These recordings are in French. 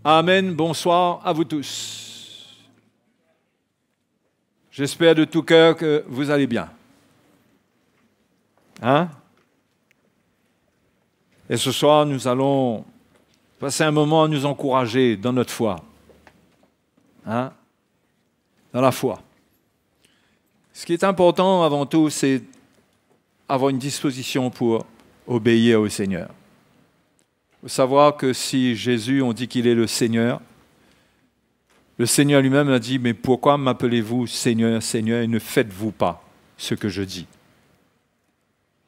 Amen, bonsoir à vous tous. J'espère de tout cœur que vous allez bien. Et ce soir, nous allons passer un moment à nous encourager dans notre foi. Dans la foi. Ce qui est important avant tout, c'est avoir une disposition pour obéir au Seigneur. Il faut savoir que si Jésus, on dit qu'il est le Seigneur lui-même a dit, mais pourquoi m'appelez-vous Seigneur, Seigneur, et ne faites-vous pas ce que je dis?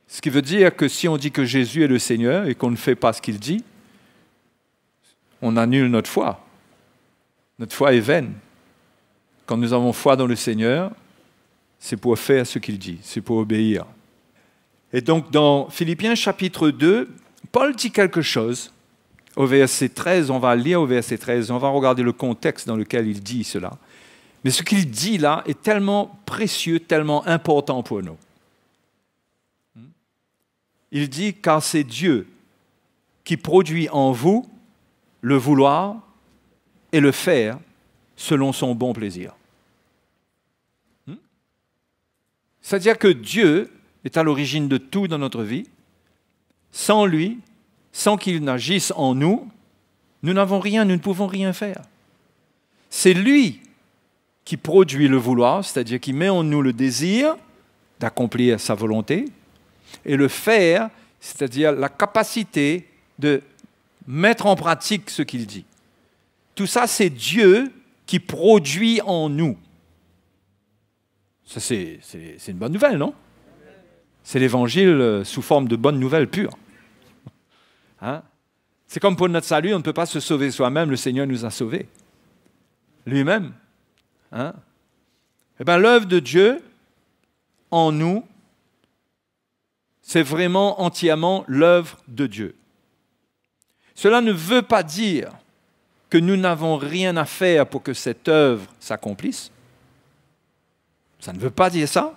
Ce qui veut dire que si on dit que Jésus est le Seigneur et qu'on ne fait pas ce qu'il dit, on annule notre foi. Notre foi est vaine. Quand nous avons foi dans le Seigneur, c'est pour faire ce qu'il dit, c'est pour obéir. Et donc dans Philippiens chapitre 2, Paul dit quelque chose. Au verset 13, on va lire au verset 13, on va regarder le contexte dans lequel il dit cela. Mais ce qu'il dit là est tellement précieux, tellement important pour nous. Il dit, car c'est Dieu qui produit en vous le vouloir et le faire selon son bon plaisir. C'est-à-dire que Dieu est à l'origine de tout dans notre vie. Sans lui, sans qu'il n'agisse en nous, nous n'avons rien, nous ne pouvons rien faire. C'est lui qui produit le vouloir, c'est-à-dire qui met en nous le désir d'accomplir sa volonté, et le faire, c'est-à-dire la capacité de mettre en pratique ce qu'il dit. Tout ça, c'est Dieu qui produit en nous. Ça, c'est une bonne nouvelle, non? C'est l'évangile sous forme de bonne nouvelle pure. C'est comme pour notre salut, on ne peut pas se sauver soi-même, le Seigneur nous a sauvés. Lui-même. Eh bien, l'œuvre de Dieu en nous, c'est vraiment entièrement l'œuvre de Dieu. Cela ne veut pas dire que nous n'avons rien à faire pour que cette œuvre s'accomplisse. Ça ne veut pas dire ça.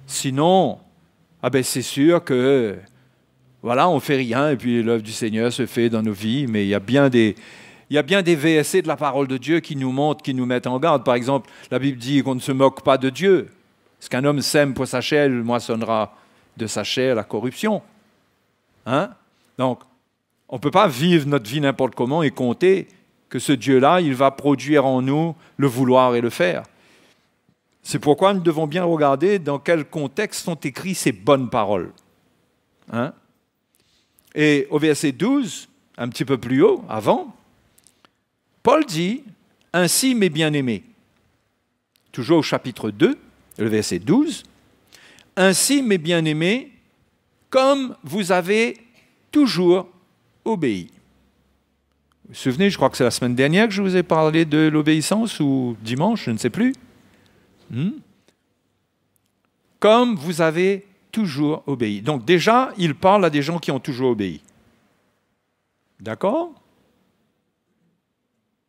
Sinon, c'est sûr que voilà, on ne fait rien et puis l'œuvre du Seigneur se fait dans nos vies, mais il y a bien des versets de la parole de Dieu qui nous montrent, qui nous mettent en garde. Par exemple, la Bible dit qu'on ne se moque pas de Dieu. Ce qu'un homme sème pour sa chair, il moissonnera de sa chair la corruption. Donc, on ne peut pas vivre notre vie n'importe comment et compter que ce Dieu-là, il va produire en nous le vouloir et le faire. C'est pourquoi nous devons bien regarder dans quel contexte sont écrites ces bonnes paroles. Et au verset 12, un petit peu plus haut, avant, Paul dit « Ainsi, mes bien-aimés », toujours au chapitre 2, le verset 12, « Ainsi, mes bien-aimés, comme vous avez toujours obéi. » Vous vous souvenez, je crois que c'est la semaine dernière que je vous ai parlé de l'obéissance, ou dimanche, je ne sais plus. Comme vous avez toujours obéi. Donc déjà, il parle à des gens qui ont toujours obéi. D'accord?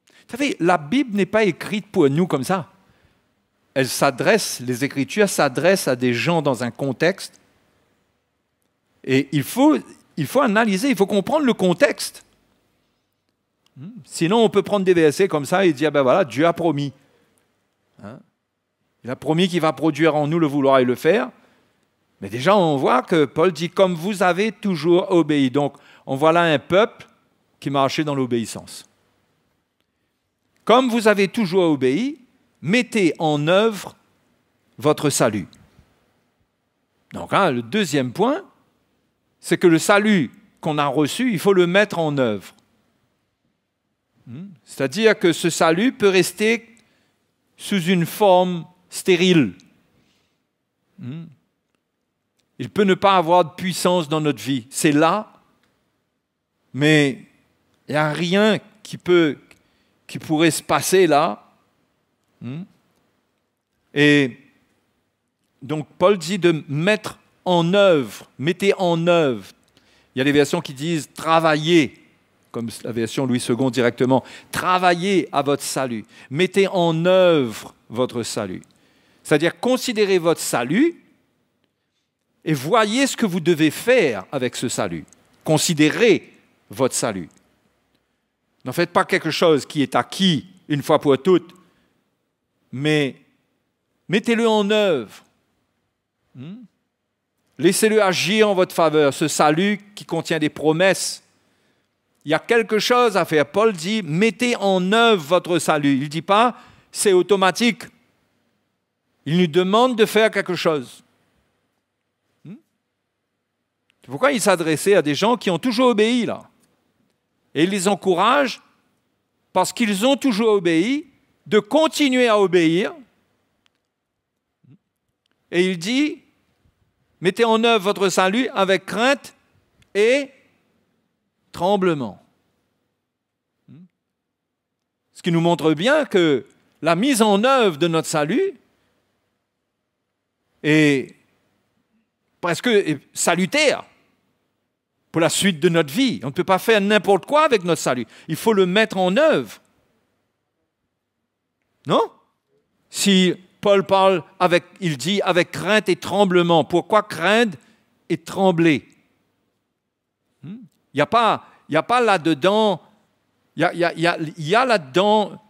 Vous savez, la Bible n'est pas écrite pour nous comme ça. Les Écritures s'adressent à des gens dans un contexte. Et il faut analyser, il faut comprendre le contexte. Sinon, on peut prendre des versets comme ça et dire, voilà, Dieu a promis. Il a promis qu'il va produire en nous le vouloir et le faire. Mais déjà, on voit que Paul dit « comme vous avez toujours obéi ». Donc, on voit là un peuple qui marchait dans l'obéissance. « Comme vous avez toujours obéi, mettez en œuvre votre salut ». Donc, le deuxième point, c'est que le salut qu'on a reçu, il faut le mettre en œuvre. C'est-à-dire que ce salut peut rester sous une forme stérile. Il peut ne pas avoir de puissance dans notre vie. C'est là, mais il n'y a rien qui pourrait se passer là. Et donc Paul dit de mettre en œuvre, mettez en œuvre. Il y a des versions qui disent travailler, comme la version Louis II directement. Travaillez à votre salut. Mettez en œuvre votre salut. C'est-à-dire considérez votre salut et voyez ce que vous devez faire avec ce salut. Considérez votre salut. N'en faites pas quelque chose qui est acquis une fois pour toutes, mais mettez-le en œuvre. Laissez-le agir en votre faveur, ce salut qui contient des promesses. Il y a quelque chose à faire. Paul dit, mettez en œuvre votre salut. Il ne dit pas, c'est automatique. Il nous demande de faire quelque chose. C'est pourquoi il s'adressait à des gens qui ont toujours obéi, là. Et il les encourage, parce qu'ils ont toujours obéi, de continuer à obéir. Et il dit, mettez en œuvre votre salut avec crainte et tremblement. Ce qui nous montre bien que la mise en œuvre de notre salut est presque salutaire pour la suite de notre vie. On ne peut pas faire n'importe quoi avec notre salut. Il faut le mettre en œuvre. Non? Si Paul parle il dit avec crainte et tremblement. Pourquoi craindre et trembler? Il n'y a pas là-dedans, il y a là-dedans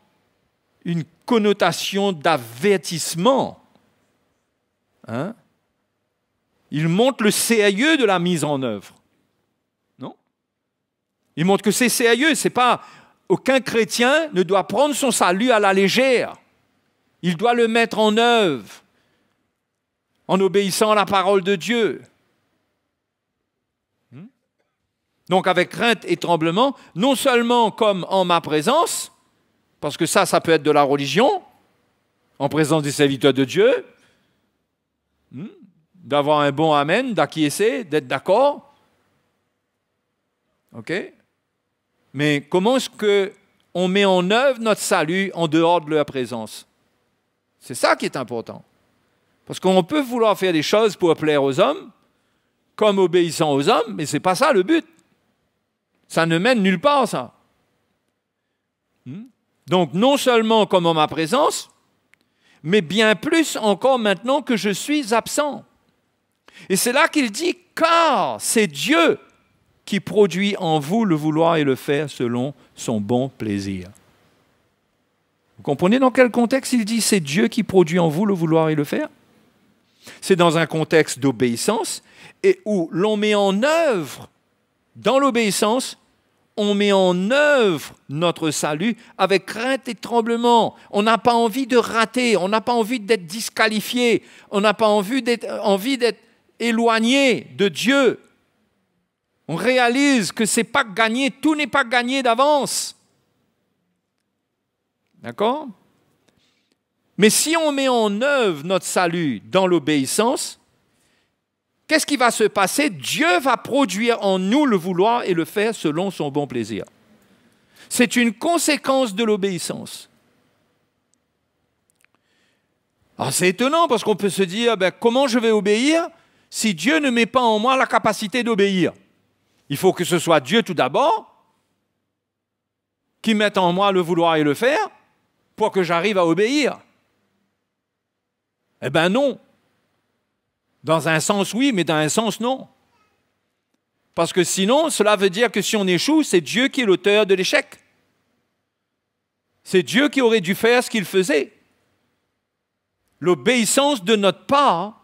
une connotation d'avertissement. Il montre le sérieux de la mise en œuvre. Non? Il montre que c'est sérieux. C'est pas, aucun chrétien ne doit prendre son salut à la légère. Il doit le mettre en œuvre en obéissant à la parole de Dieu. Donc avec crainte et tremblement, non seulement comme en ma présence, parce que ça peut être de la religion, en présence des serviteurs de Dieu, d'avoir un bon amen, d'acquiescer, d'être d'accord. OK? Mais comment est-ce qu'on met en œuvre notre salut en dehors de leur présence? C'est ça qui est important. Parce qu'on peut vouloir faire des choses pour plaire aux hommes, comme obéissant aux hommes, mais ce n'est pas ça le but. Ça ne mène nulle part, ça. Donc, non seulement comme en ma présence, mais bien plus encore maintenant que je suis absent. Et c'est là qu'il dit, car c'est Dieu qui produit en vous le vouloir et le faire selon son bon plaisir. Vous comprenez dans quel contexte il dit, c'est Dieu qui produit en vous le vouloir et le faire? C'est dans un contexte d'obéissance et où l'on met en œuvre, dans l'obéissance, on met en œuvre notre salut avec crainte et tremblement. On n'a pas envie de rater, on n'a pas envie d'être disqualifié, on n'a pas envie d'être éloigné de Dieu. On réalise que c'est pas gagné, tout n'est pas gagné d'avance. D'accord? Mais si on met en œuvre notre salut dans l'obéissance, qu'est-ce qui va se passer? Dieu va produire en nous le vouloir et le faire selon son bon plaisir. C'est une conséquence de l'obéissance. Alors c'est étonnant parce qu'on peut se dire, comment je vais obéir si Dieu ne met pas en moi la capacité d'obéir? Il faut que ce soit Dieu tout d'abord qui mette en moi le vouloir et le faire pour que j'arrive à obéir. Eh bien non. Dans un sens, oui, mais dans un sens, non. Parce que sinon, cela veut dire que si on échoue, c'est Dieu qui est l'auteur de l'échec. C'est Dieu qui aurait dû faire ce qu'il faisait. L'obéissance de notre part,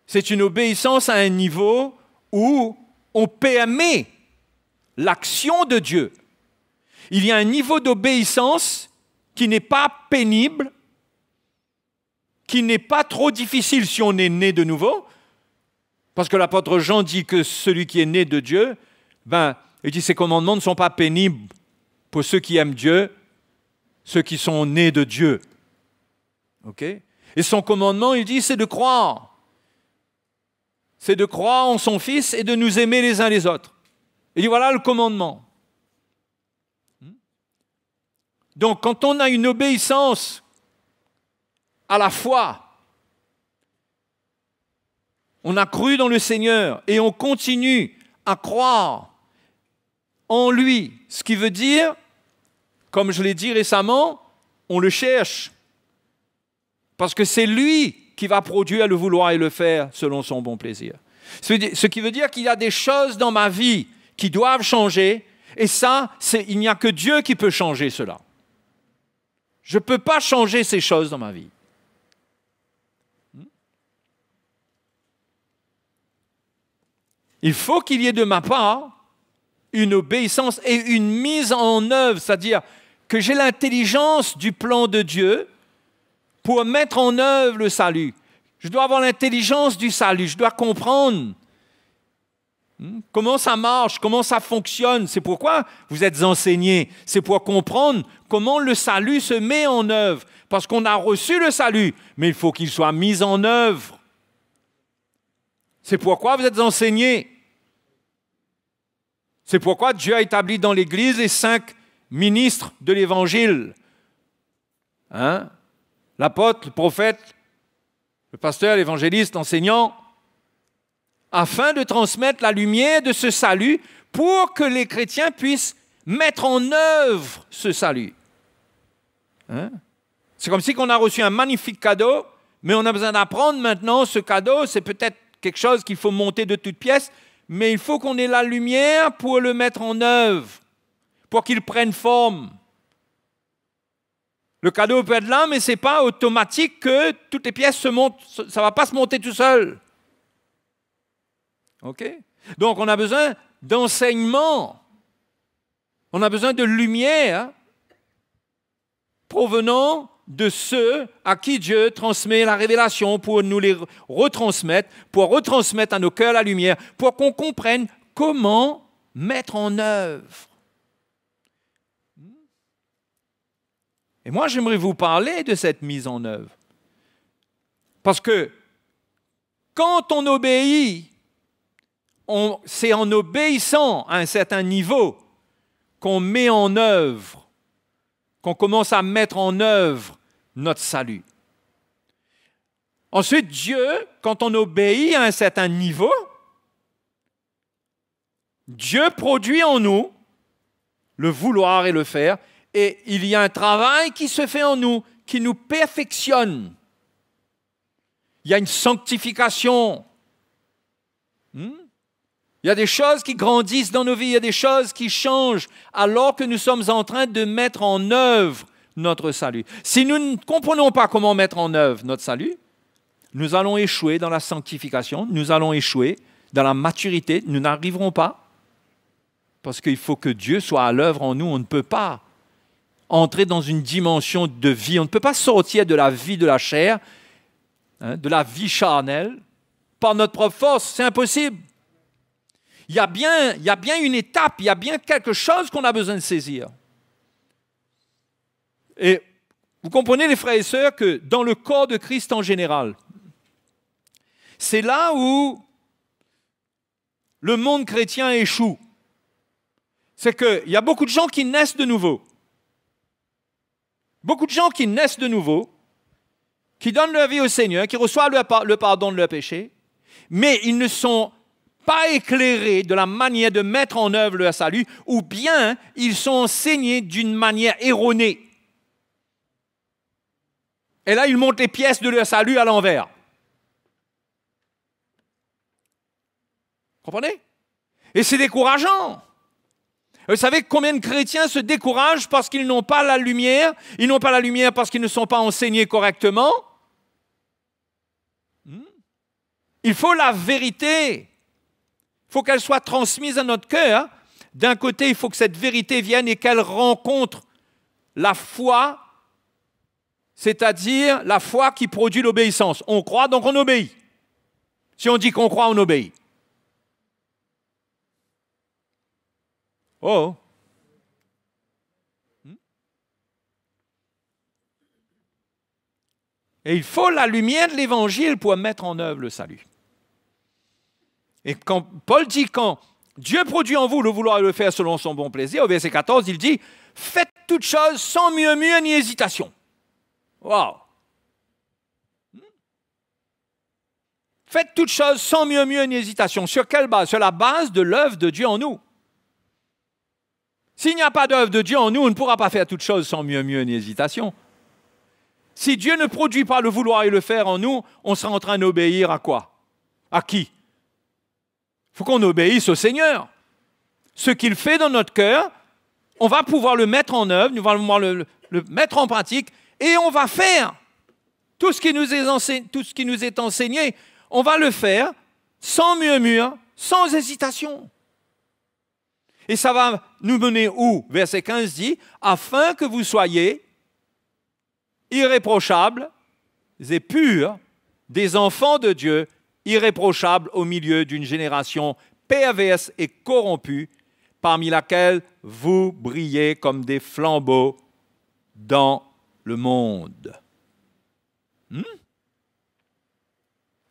c'est une obéissance à un niveau où on permet l'action de Dieu. Il y a un niveau d'obéissance qui n'est pas pénible, qui n'est pas trop difficile si on est né de nouveau, parce que l'apôtre Jean dit que celui qui est né de Dieu, il dit ses commandements ne sont pas pénibles pour ceux qui aiment Dieu, ceux qui sont nés de Dieu. OK? Et son commandement, il dit, c'est de croire. C'est de croire en son Fils et de nous aimer les uns les autres. Il dit, voilà le commandement. Donc, quand on a une obéissance à la foi, on a cru dans le Seigneur et on continue à croire en lui. Ce qui veut dire, comme je l'ai dit récemment, on le cherche. Parce que c'est lui qui va produire le vouloir et le faire selon son bon plaisir. Ce qui veut dire qu'il y a des choses dans ma vie qui doivent changer. Et ça, il n'y a que Dieu qui peut changer cela. Je ne peux pas changer ces choses dans ma vie. Il faut qu'il y ait de ma part une obéissance et une mise en œuvre, c'est-à-dire que j'ai l'intelligence du plan de Dieu pour mettre en œuvre le salut. Je dois avoir l'intelligence du salut, je dois comprendre comment ça marche, comment ça fonctionne. C'est pourquoi vous êtes enseignés. C'est pour comprendre comment le salut se met en œuvre. Parce qu'on a reçu le salut, mais il faut qu'il soit mis en œuvre. C'est pourquoi vous êtes enseignés. C'est pourquoi Dieu a établi dans l'Église les 5 ministres de l'Évangile. L'apôtre, le prophète, le pasteur, l'évangéliste, l'enseignant, afin de transmettre la lumière de ce salut pour que les chrétiens puissent mettre en œuvre ce salut. C'est comme si on a reçu un magnifique cadeau, mais on a besoin d'apprendre maintenant ce cadeau. C'est peut-être quelque chose qu'il faut monter de toutes pièces, mais il faut qu'on ait la lumière pour le mettre en œuvre, pour qu'il prenne forme. Le cadeau peut être là, mais ce n'est pas automatique que toutes les pièces se montent. Ça ne va pas se monter tout seul. OK? Donc, on a besoin d'enseignement. On a besoin de lumière provenant de ceux à qui Dieu transmet la révélation pour nous les retransmettre, pour retransmettre à nos cœurs la lumière, pour qu'on comprenne comment mettre en œuvre. Et moi, j'aimerais vous parler de cette mise en œuvre. Parce que quand on obéit, c'est en obéissant à un certain niveau qu'on met en œuvre, qu'on commence à mettre en œuvre notre salut. Ensuite, Dieu, quand on obéit à un certain niveau, Dieu produit en nous le vouloir et le faire, et il y a un travail qui se fait en nous, qui nous perfectionne. Il y a une sanctification. Il y a des choses qui grandissent dans nos vies, il y a des choses qui changent alors que nous sommes en train de mettre en œuvre notre salut. Si nous ne comprenons pas comment mettre en œuvre notre salut, nous allons échouer dans la sanctification, nous allons échouer dans la maturité, nous n'arriverons pas parce qu'il faut que Dieu soit à l'œuvre en nous. On ne peut pas entrer dans une dimension de vie, on ne peut pas sortir de la vie de la chair, de la vie charnelle, par notre propre force, c'est impossible. Il y a bien une étape, il y a bien quelque chose qu'on a besoin de saisir. Et vous comprenez, les frères et sœurs, que dans le corps de Christ en général, c'est là où le monde chrétien échoue. C'est qu'il y a beaucoup de gens qui naissent de nouveau. Beaucoup de gens qui naissent de nouveau, qui donnent leur vie au Seigneur, qui reçoivent le pardon de leurs péchés, mais ils ne sont pas éclairés de la manière de mettre en œuvre leur salut, ou bien ils sont enseignés d'une manière erronée. Et là, ils montent les pièces de leur salut à l'envers. Comprenez? Et c'est décourageant. Vous savez combien de chrétiens se découragent parce qu'ils n'ont pas la lumière? Ils n'ont pas la lumière parce qu'ils ne sont pas enseignés correctement. Il faut la vérité. Il faut qu'elle soit transmise à notre cœur. D'un côté, il faut que cette vérité vienne et qu'elle rencontre la foi, c'est-à-dire la foi qui produit l'obéissance. On croit, donc on obéit. Si on dit qu'on croit, on obéit. Oh! Et il faut la lumière de l'Évangile pour mettre en œuvre le salut. Et quand Paul dit, quand Dieu produit en vous le vouloir et le faire selon son bon plaisir, au verset 14, il dit, faites toutes choses sans murmure ni hésitation. Wow! Faites toutes choses sans murmure ni hésitation. Sur quelle base? Sur la base de l'œuvre de Dieu en nous. S'il n'y a pas d'œuvre de Dieu en nous, on ne pourra pas faire toutes choses sans murmure ni hésitation. Si Dieu ne produit pas le vouloir et le faire en nous, on sera en train d'obéir à quoi? À qui? Il faut qu'on obéisse au Seigneur. ce qu'il fait dans notre cœur, on va pouvoir le mettre en œuvre, nous allons pouvoir le mettre en pratique, et on va faire tout ce qui nous est enseigné. On va le faire sans murmure, sans hésitation. Et ça va nous mener où? Verset 15 dit, afin que vous soyez irréprochables et purs, des enfants de Dieu, irréprochables au milieu d'une génération perverse et corrompue, parmi laquelle vous brillez comme des flambeaux dans le monde.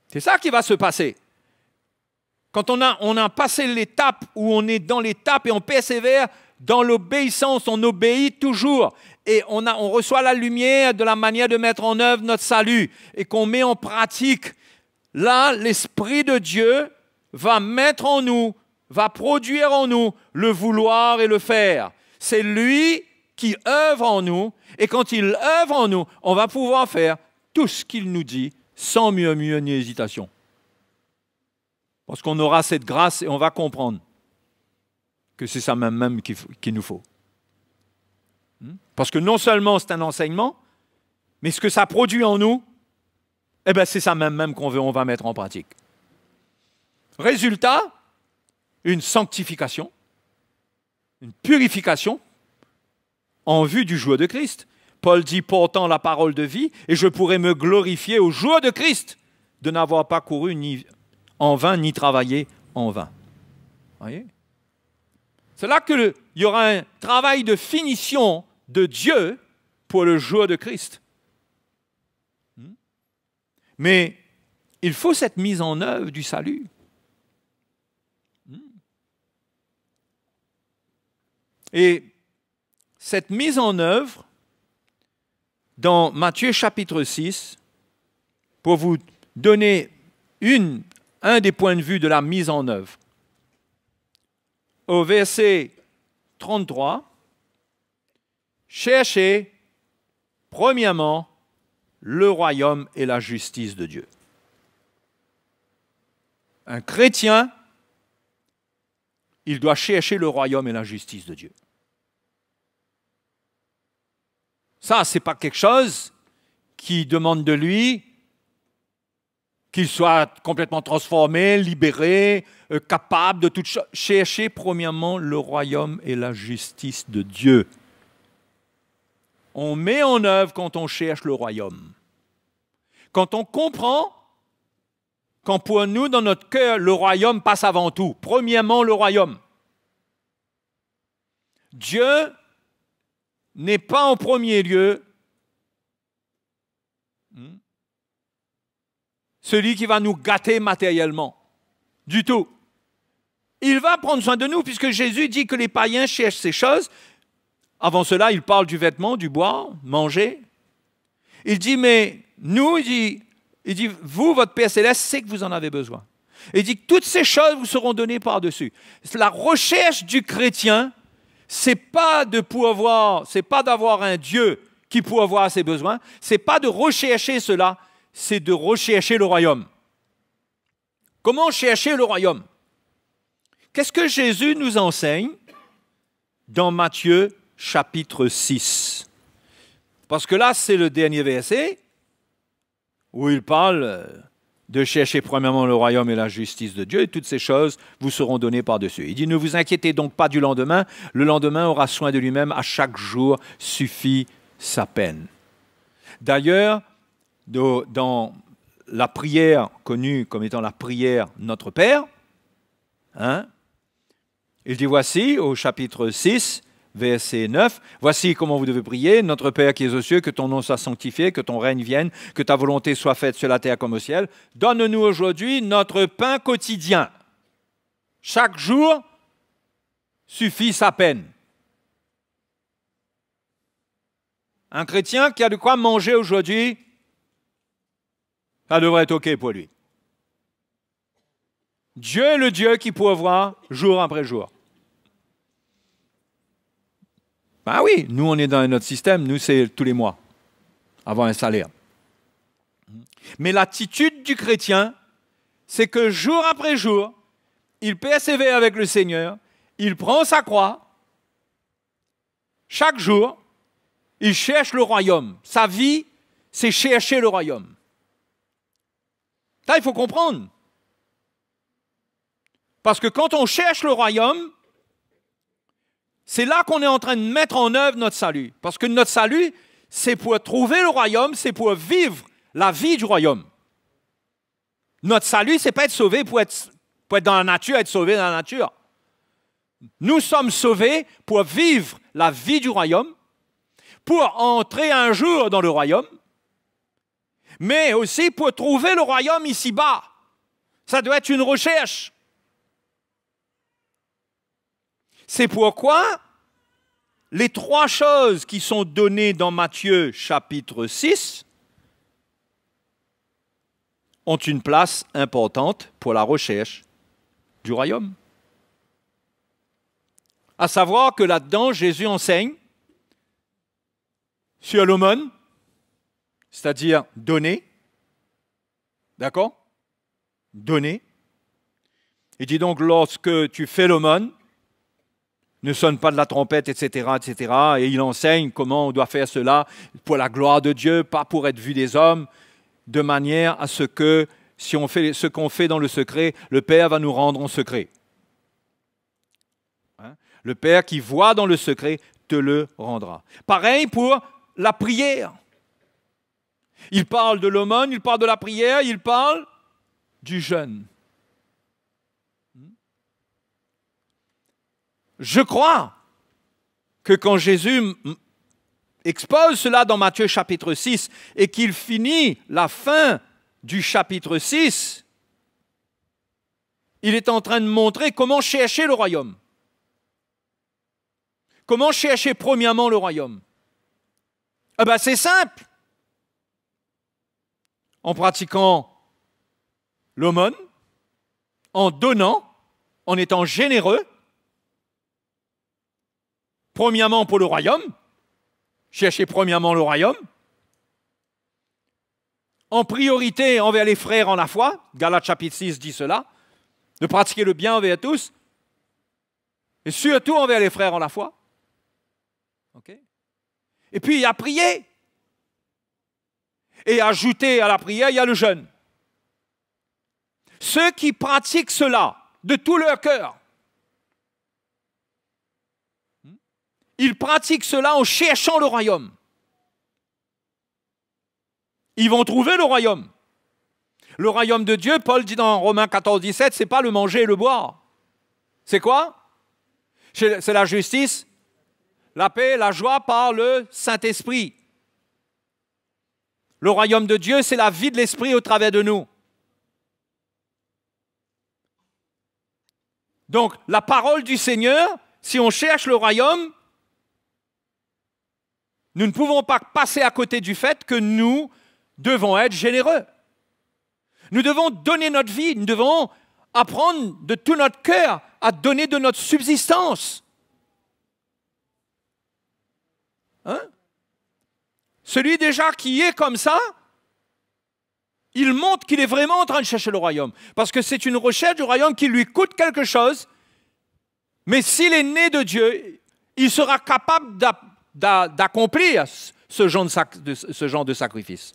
C'est ça qui va se passer. Quand on a passé l'étape où on est dans l'étape et on persévère dans l'obéissance, on obéit toujours. Et on reçoit la lumière de la manière de mettre en œuvre notre salut et qu'on met en pratique. Là, l'Esprit de Dieu va mettre en nous, va produire en nous le vouloir et le faire. C'est lui qui œuvre en nous. Et quand il œuvre en nous, on va pouvoir faire tout ce qu'il nous dit sans murmure ni hésitation. Parce qu'on aura cette grâce et on va comprendre que c'est ça même qu'il nous faut. Parce que non seulement c'est un enseignement, mais ce que ça produit en nous, c'est ça même on va mettre en pratique. Résultat, une sanctification, une purification en vue du jour de Christ. Paul dit, portant la parole de vie, et je pourrai me glorifier au jour de Christ de n'avoir pas couru ni en vain, ni travaillé en vain. Voyez? C'est là qu'il y aura un travail de finition de Dieu pour le jour de Christ. Mais il faut cette mise en œuvre du salut. Et cette mise en œuvre, dans Matthieu chapitre 6, pour vous donner un des points de vue de la mise en œuvre. Au verset 33, cherchez premièrement le royaume et la justice de Dieu. Un chrétien, il doit chercher le royaume et la justice de Dieu. Ça, ce n'est pas quelque chose qui demande de lui qu'il soit complètement transformé, libéré, capable de toute chose. Cherchez premièrement le royaume et la justice de Dieu. On met en œuvre quand on cherche le royaume. Quand on comprend, quand pour nous, dans notre cœur, le royaume passe avant tout. Premièrement, le royaume. Dieu n'est pas en premier lieu celui qui va nous gâter matériellement. Du tout. Il va prendre soin de nous, puisque Jésus dit que les païens cherchent ces choses. Avant cela, il parle du vêtement, du boire, manger. Il dit, mais nous, il dit, vous, votre Père Céleste, sait que vous en avez besoin. Il dit que toutes ces choses vous seront données par-dessus. La recherche du chrétien, c'est pas d'avoir un Dieu qui pourvoit ses besoins, c'est pas de rechercher cela, c'est de rechercher le royaume. Comment chercher le royaume? Qu'est-ce que Jésus nous enseigne dans Matthieu chapitre 6? Parce que là, c'est le dernier verset où il parle de chercher premièrement le royaume et la justice de Dieu, et toutes ces choses vous seront données par-dessus. Il dit, ne vous inquiétez donc pas du lendemain, le lendemain aura soin de lui-même, à chaque jour suffit sa peine. D'ailleurs, dans la prière connue comme étant la prière Notre Père, il dit, voici, au chapitre 6, verset 9, voici comment vous devez prier, Notre Père qui es aux cieux, que ton nom soit sanctifié, que ton règne vienne, que ta volonté soit faite sur la terre comme au ciel. Donne-nous aujourd'hui notre pain quotidien. Chaque jour suffit sa peine. Un chrétien qui a de quoi manger aujourd'hui, ça devrait être OK pour lui. Dieu est le Dieu qui pourvoit jour après jour. Ben oui, nous on est dans notre système, nous c'est tous les mois, avoir un salaire. Mais l'attitude du chrétien, c'est que jour après jour, il persévère avec le Seigneur il prend sa croix, chaque jour, il cherche le royaume. Sa vie, c'est chercher le royaume. Ça, il faut comprendre. Parce que quand on cherche le royaume, c'est là qu'on est en train de mettre en œuvre notre salut. Parce que notre salut, c'est pour trouver le royaume, c'est pour vivre la vie du royaume. Notre salut, c'est pas être sauvé pour être dans la nature, être sauvé dans la nature. Nous sommes sauvés pour vivre la vie du royaume, pour entrer un jour dans le royaume, mais aussi pour trouver le royaume ici-bas. Ça doit être une recherche. C'est pourquoi les 3 choses qui sont données dans Matthieu chapitre 6 ont une place importante pour la recherche du royaume. À savoir que là-dedans, Jésus enseigne sur l'aumône, c'est-à-dire donner. D'accord? Donner. Il dit donc, lorsque tu fais l'aumône, ne sonne pas de la trompette, etc., etc. Et il enseigne comment on doit faire cela pour la gloire de Dieu, pas pour être vu des hommes, de manière à ce que, si on fait ce qu'on fait dans le secret, le Père va nous rendre en secret. Le Père qui voit dans le secret te le rendra. Pareil pour la prière. Il parle de l'aumône, il parle de la prière, il parle du jeûne. Je crois que quand Jésus expose cela dans Matthieu chapitre 6 et qu'il finit la fin du chapitre 6, il est en train de montrer comment chercher le royaume. Comment chercher premièrement le royaume? Eh bien, c'est simple. En pratiquant l'aumône, en donnant, en étant généreux, premièrement pour le royaume, chercher premièrement le royaume, en priorité envers les frères en la foi, Galates chapitre 6 dit cela, de pratiquer le bien envers tous, et surtout envers les frères en la foi. Okay. Et puis il y a prier. Et ajouté à la prière, il y a le jeûne. Ceux qui pratiquent cela de tout leur cœur, ils pratiquent cela en cherchant le royaume. Ils vont trouver le royaume. Le royaume de Dieu, Paul dit dans Romains 14, 17, c'est pas le manger et le boire. C'est quoi? C'est la justice, la paix, la joie par le Saint-Esprit. Le royaume de Dieu, c'est la vie de l'Esprit au travers de nous. Donc, la parole du Seigneur, si on cherche le royaume, nous ne pouvons pas passer à côté du fait que nous devons être généreux. Nous devons donner notre vie, nous devons apprendre de tout notre cœur à donner de notre subsistance. Hein? Celui déjà qui est comme ça, il montre qu'il est vraiment en train de chercher le royaume. Parce que c'est une recherche du royaume qui lui coûte quelque chose, mais s'il est né de Dieu, il sera capable d'accomplir ce genre de sacrifice.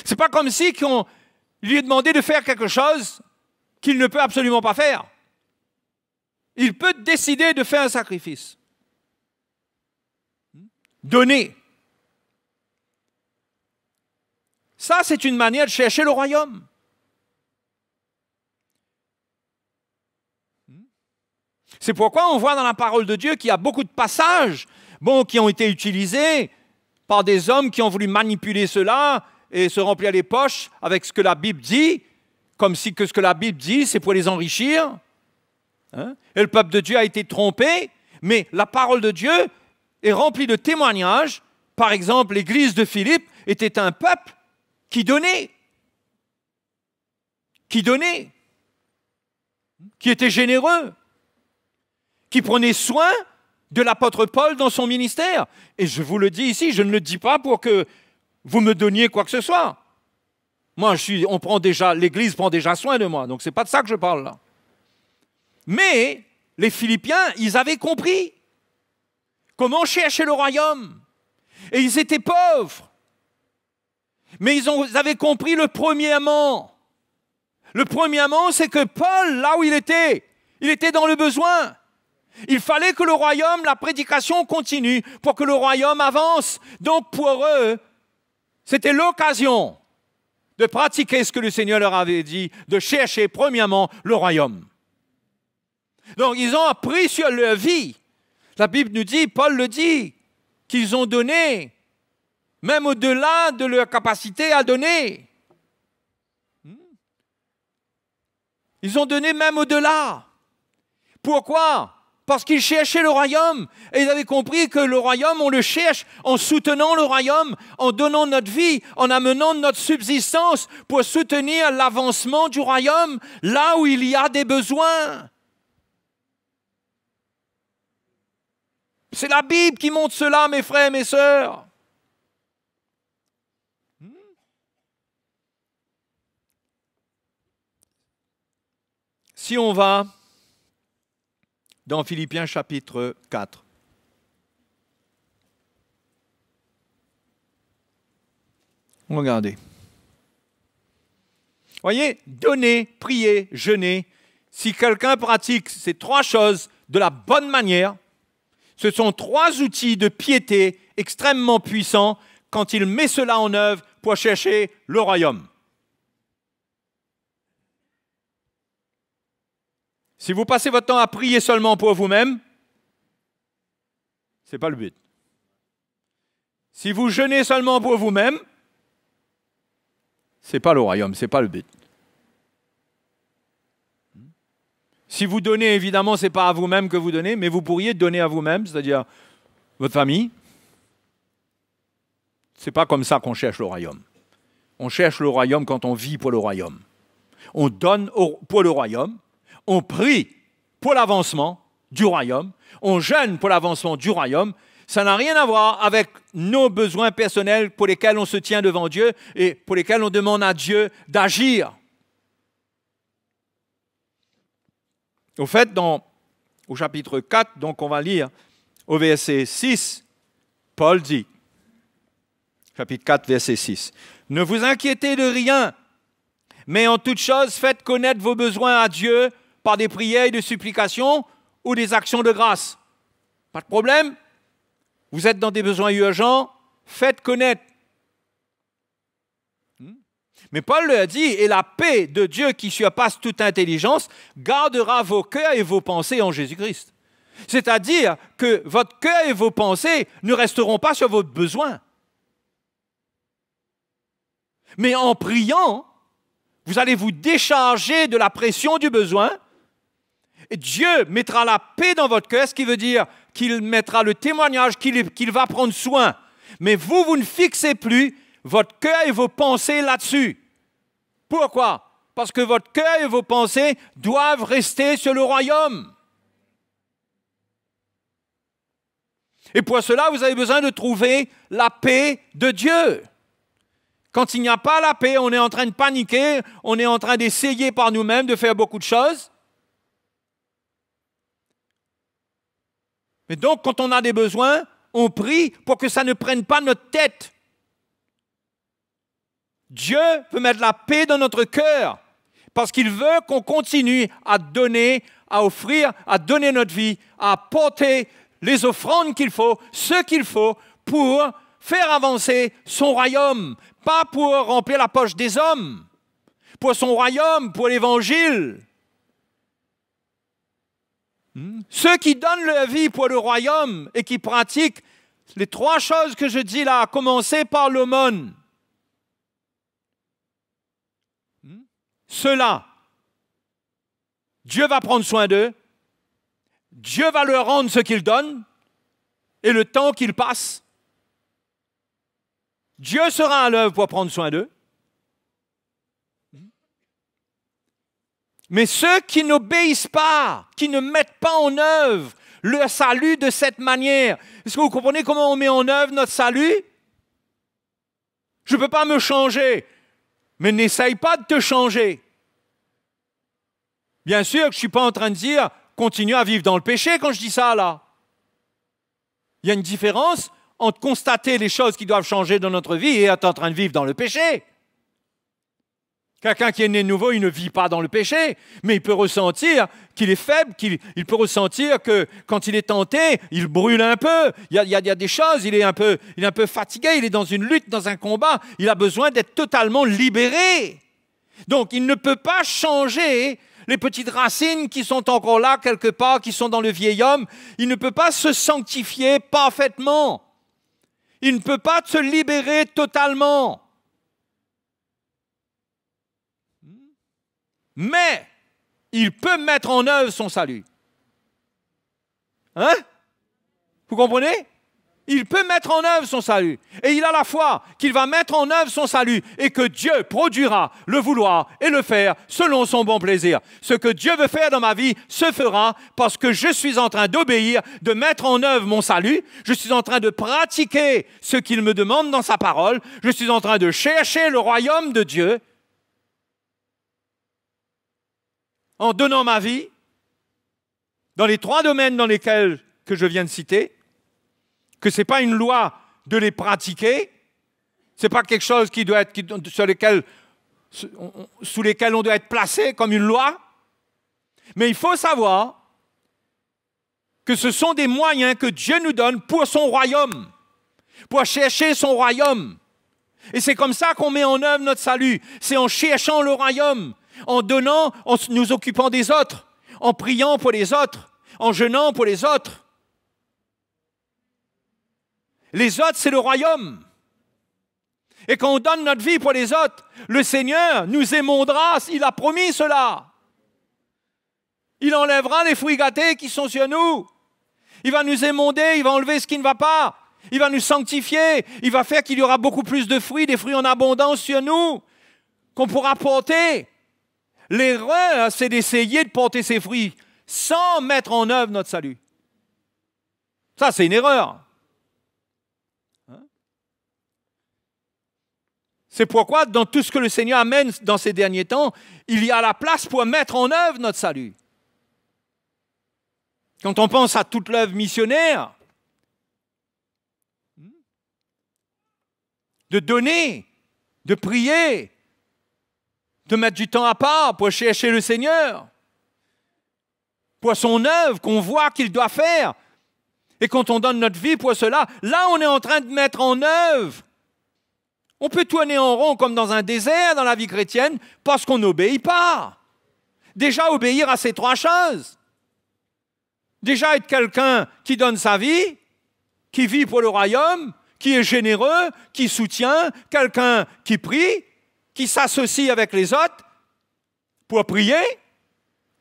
Ce n'est pas comme si on lui a demandé de faire quelque chose qu'il ne peut absolument pas faire. Il peut décider de faire un sacrifice. Donner. Ça, c'est une manière de chercher le royaume. C'est pourquoi on voit dans la parole de Dieu qu'il y a beaucoup de passages qui ont été utilisés par des hommes qui ont voulu manipuler cela et se remplir les poches avec ce que la Bible dit, comme si que ce que la Bible dit, c'est pour les enrichir. Hein? Et le peuple de Dieu a été trompé, mais la parole de Dieu est remplie de témoignages. Par exemple, l'église de Philippe était un peuple qui donnait, qui était généreux, qui prenait soin de l'apôtre Paul dans son ministère. Et je vous le dis ici, je ne le dis pas pour que vous me donniez quoi que ce soit. Moi, l'Église prend déjà soin de moi, donc ce n'est pas de ça que je parle là. Mais les Philippiens, ils avaient compris comment chercher le royaume. Et ils étaient pauvres. Mais ils avaient compris le premièrement. Le premièrement, c'est que Paul, là où il était dans le besoin. Il fallait que le royaume, la prédication continue pour que le royaume avance. Donc pour eux, c'était l'occasion de pratiquer ce que le Seigneur leur avait dit, de chercher premièrement le royaume. Donc ils ont appris sur leur vie. La Bible nous dit, Paul le dit, qu'ils ont donné, même au-delà de leur capacité à donner. Ils ont donné même au-delà. Pourquoi ? Parce qu'ils cherchaient le royaume et ils avaient compris que le royaume, on le cherche en soutenant le royaume, en donnant notre vie, en amenant notre subsistance pour soutenir l'avancement du royaume là où il y a des besoins. C'est la Bible qui montre cela, mes frères et mes sœurs. Si on va dans Philippiens chapitre 4. Regardez. Voyez, donner, prier, jeûner, si quelqu'un pratique ces trois choses de la bonne manière, ce sont trois outils de piété extrêmement puissants quand il met cela en œuvre pour chercher le royaume. Si vous passez votre temps à prier seulement pour vous-même, ce n'est pas le but. Si vous jeûnez seulement pour vous-même, ce n'est pas le royaume, ce n'est pas le but. Si vous donnez, évidemment, ce n'est pas à vous-même que vous donnez, mais vous pourriez donner à vous-même, c'est-à-dire votre famille. Ce n'est pas comme ça qu'on cherche le royaume. On cherche le royaume quand on vit pour le royaume. On donne pour le royaume. On prie pour l'avancement du royaume, on jeûne pour l'avancement du royaume. Ça n'a rien à voir avec nos besoins personnels pour lesquels on se tient devant Dieu et pour lesquels on demande à Dieu d'agir. Au fait, au chapitre 4, donc on va lire au verset 6, Paul dit, chapitre 4, verset 6, « Ne vous inquiétez de rien, mais en toute chose, faites connaître vos besoins à Dieu par des prières et des supplications ou des actions de grâce. » Pas de problème. Vous êtes dans des besoins urgents, faites connaître. Mais Paul leur dit, et la paix de Dieu qui surpasse toute intelligence gardera vos cœurs et vos pensées en Jésus-Christ. C'est-à-dire que votre cœur et vos pensées ne resteront pas sur votre besoin. Mais en priant, vous allez vous décharger de la pression du besoin. Et Dieu mettra la paix dans votre cœur, ce qui veut dire qu'il mettra le témoignage qu'il va prendre soin. Mais vous ne fixez plus votre cœur et vos pensées là-dessus. Pourquoi ? Parce que votre cœur et vos pensées doivent rester sur le royaume. Et pour cela, vous avez besoin de trouver la paix de Dieu. Quand il n'y a pas la paix, on est en train de paniquer, on est en train d'essayer par nous-mêmes de faire beaucoup de choses. Mais donc, quand on a des besoins, on prie pour que ça ne prenne pas notre tête. Dieu peut mettre la paix dans notre cœur parce qu'il veut qu'on continue à donner, à offrir, à donner notre vie, à apporter les offrandes qu'il faut, ce qu'il faut pour faire avancer son royaume, pas pour remplir la poche des hommes, pour son royaume, pour l'évangile. Ceux qui donnent leur vie pour le royaume et qui pratiquent les trois choses que je dis là, à commencer par l'aumône, ceux-là, Dieu va prendre soin d'eux, Dieu va leur rendre ce qu'il donne et le temps qu'il passe, Dieu sera à l'œuvre pour prendre soin d'eux. Mais ceux qui n'obéissent pas, qui ne mettent pas en œuvre leur salut de cette manière, est-ce que vous comprenez comment on met en œuvre notre salut? Je ne peux pas me changer, mais n'essaye pas de te changer. Bien sûr que je ne suis pas en train de dire continuer à vivre dans le péché quand je dis ça, là. Il y a une différence entre constater les choses qui doivent changer dans notre vie et être en train de vivre dans le péché. Quelqu'un qui est né de nouveau, il ne vit pas dans le péché, mais il peut ressentir qu'il est faible, il peut ressentir que quand il est tenté, il brûle un peu. Il y a des choses, il est un peu fatigué, il est dans une lutte, dans un combat. Il a besoin d'être totalement libéré. Donc, il ne peut pas changer les petites racines qui sont encore là quelque part, qui sont dans le vieil homme. Il ne peut pas se sanctifier parfaitement. Il ne peut pas se libérer totalement. Mais il peut mettre en œuvre son salut. Hein? Vous comprenez? Il peut mettre en œuvre son salut. Et il a la foi qu'il va mettre en œuvre son salut et que Dieu produira le vouloir et le faire selon son bon plaisir. Ce que Dieu veut faire dans ma vie se fera parce que je suis en train d'obéir, de mettre en œuvre mon salut. Je suis en train de pratiquer ce qu'il me demande dans sa parole. Je suis en train de chercher le royaume de Dieu en donnant ma vie dans les 3 domaines dans lesquels que je viens de citer, que ce n'est pas une loi de les pratiquer, ce n'est pas quelque chose qui doit être, sous lesquels on doit être placé comme une loi, mais il faut savoir que ce sont des moyens que Dieu nous donne pour son royaume, pour chercher son royaume. Et c'est comme ça qu'on met en œuvre notre salut, c'est en cherchant le royaume, en donnant, en nous occupant des autres, en priant pour les autres, en jeûnant pour les autres. Les autres, c'est le royaume. Et quand on donne notre vie pour les autres, le Seigneur nous émondera, il a promis cela. Il enlèvera les fruits gâtés qui sont sur nous. Il va nous émonder, il va enlever ce qui ne va pas. Il va nous sanctifier, il va faire qu'il y aura beaucoup plus de fruits, des fruits en abondance sur nous, qu'on pourra porter. L'erreur, c'est d'essayer de porter ses fruits sans mettre en œuvre notre salut. Ça, c'est une erreur. C'est pourquoi, dans tout ce que le Seigneur amène dans ces derniers temps, il y a la place pour mettre en œuvre notre salut. Quand on pense à toute l'œuvre missionnaire, de donner, de prier, de mettre du temps à part pour chercher le Seigneur, pour son œuvre qu'on voit qu'il doit faire. Et quand on donne notre vie pour cela, là on est en train de mettre en œuvre. On peut tourner en rond comme dans un désert dans la vie chrétienne parce qu'on n'obéit pas. Déjà obéir à ces 3 choses. Déjà être quelqu'un qui donne sa vie, qui vit pour le royaume, qui est généreux, qui soutient, quelqu'un qui prie, qui s'associe avec les autres pour prier,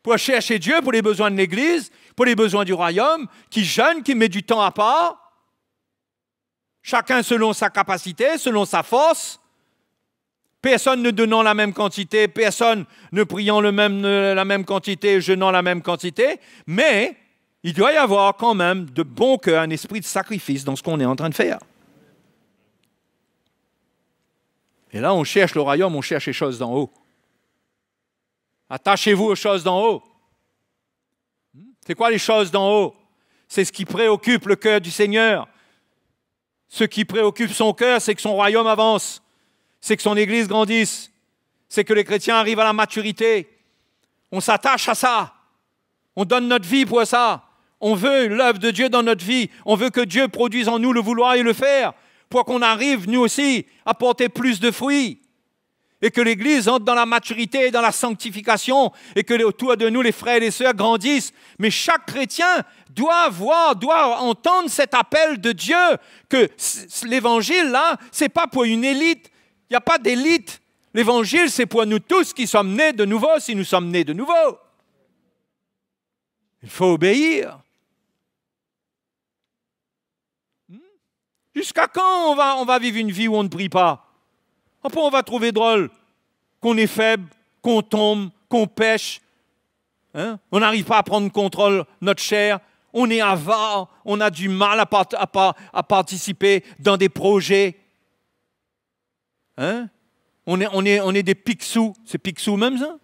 pour chercher Dieu pour les besoins de l'Église, pour les besoins du royaume, qui jeûne, qui met du temps à part, chacun selon sa capacité, selon sa force, personne ne donnant la même quantité, personne ne priant la même quantité, jeûnant la même quantité, mais il doit y avoir quand même de bon cœur, un esprit de sacrifice dans ce qu'on est en train de faire. Et là, on cherche le royaume, on cherche les choses d'en haut. Attachez-vous aux choses d'en haut. C'est quoi les choses d'en haut? C'est ce qui préoccupe le cœur du Seigneur. Ce qui préoccupe son cœur, c'est que son royaume avance, c'est que son Église grandisse, c'est que les chrétiens arrivent à la maturité. On s'attache à ça. On donne notre vie pour ça. On veut l'œuvre de Dieu dans notre vie. On veut que Dieu produise en nous le vouloir et le faire, pour qu'on arrive, nous aussi, à porter plus de fruits. Et que l'Église entre dans la maturité et dans la sanctification, et que autour de nous, les frères et les sœurs grandissent. Mais chaque chrétien doit entendre cet appel de Dieu, que l'Évangile, là, c'est pas pour une élite. Il n'y a pas d'élite. L'Évangile, c'est pour nous tous qui sommes nés de nouveau, si nous sommes nés de nouveau. Il faut obéir. Jusqu'à quand on va vivre une vie où on ne prie pas? Après, on va trouver drôle qu'on est faible, qu'on tombe, qu'on pêche. Hein? On n'arrive pas à prendre contrôle de notre chair. On est avare, on a du mal à participer dans des projets. Hein? On est des picsous. C'est picsous même, ça?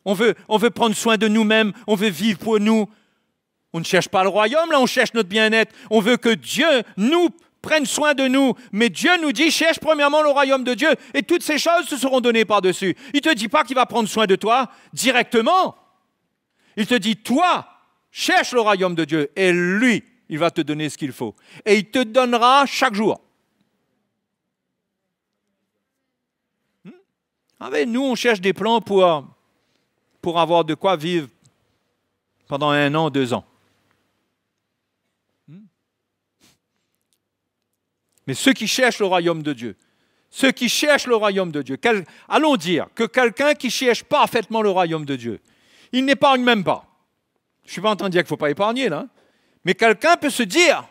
On veut prendre soin de nous-mêmes, on veut vivre pour nous. On ne cherche pas le royaume, là, on cherche notre bien-être. On veut que Dieu nous prenne soin de nous. Mais Dieu nous dit, cherche premièrement le royaume de Dieu et toutes ces choses te seront données par-dessus. Il ne te dit pas qu'il va prendre soin de toi directement. Il te dit, toi, cherche le royaume de Dieu et lui, il va te donner ce qu'il faut. Et il te donnera chaque jour. Ah ben, nous, on cherche des plans pour avoir de quoi vivre pendant 1 an, 2 ans. Mais ceux qui cherchent le royaume de Dieu, allons dire que quelqu'un qui cherche parfaitement le royaume de Dieu, il n'épargne même pas. Je ne suis pas en train de dire qu'il ne faut pas épargner, là. Mais quelqu'un peut se dire,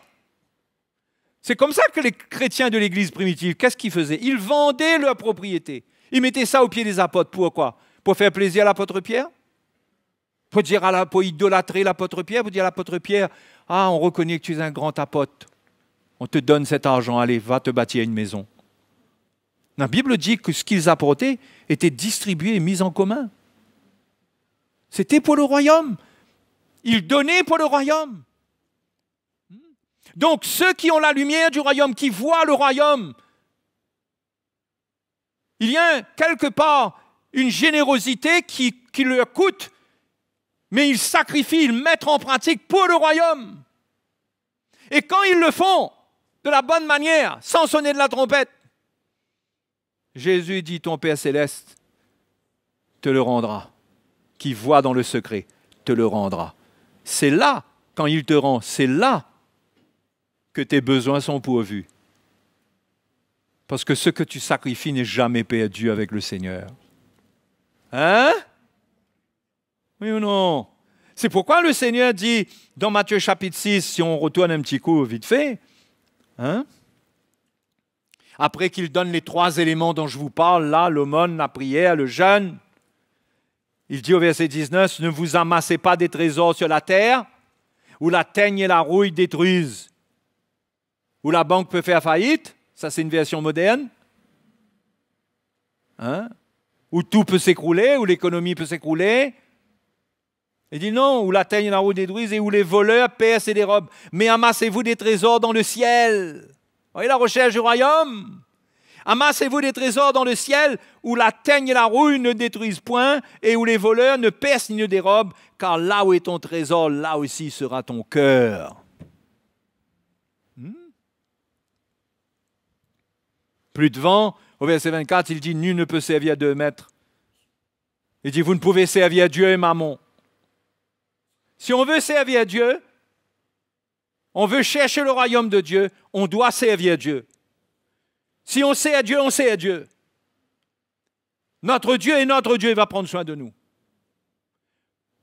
c'est comme ça que les chrétiens de l'Église primitive, qu'est-ce qu'ils faisaient? Ils vendaient leur propriété. Ils mettaient ça au pied des apôtres. Pourquoi? Pour faire plaisir à l'apôtre Pierre? Pour idolâtrer l'apôtre Pierre? Pour dire à l'apôtre Pierre, ah, on reconnaît que tu es un grand apôtre. On te donne cet argent, allez, va te bâtir une maison. La Bible dit que ce qu'ils apportaient était distribué et mis en commun. C'était pour le royaume. Ils donnaient pour le royaume. Donc, ceux qui ont la lumière du royaume, qui voient le royaume, il y a quelque part une générosité qui leur coûte, mais ils sacrifient, ils mettent en pratique pour le royaume. Et quand ils le font de la bonne manière, sans sonner de la trompette, Jésus dit, ton Père céleste te le rendra. Qui voit dans le secret, te le rendra. C'est là, quand il te rend, c'est là que tes besoins sont pourvus. Parce que ce que tu sacrifies n'est jamais perdu avec le Seigneur. Hein? Oui ou non? C'est pourquoi le Seigneur dit, dans Matthieu chapitre 6, si on retourne un petit coup vite fait, hein? Après qu'il donne les 3 éléments dont je vous parle, là, l'aumône, la prière, le jeûne, il dit au verset 19, « Ne vous amassez pas des trésors sur la terre, où la teigne et la rouille détruisent, où la banque peut faire faillite. » Ça, c'est une version moderne. Hein? Où tout peut s'écrouler, où l'économie peut s'écrouler. Il dit non, où la teigne et la rouille détruisent et où les voleurs percent et dérobent. Mais amassez-vous des trésors dans le ciel. Vous voyez la recherche du royaume? Amassez-vous des trésors dans le ciel où la teigne et la rouille ne détruisent point et où les voleurs ne percent ni ne dérobent, car là où est ton trésor, là aussi sera ton cœur. Plus devant, au verset 24, il dit, nul ne peut servir 2 maîtres. Il dit, vous ne pouvez servir Dieu et Mammon. Si on veut servir Dieu, on veut chercher le royaume de Dieu, on doit servir Dieu. Si on sert Dieu, on sert Dieu. Notre Dieu est notre Dieu, il va prendre soin de nous.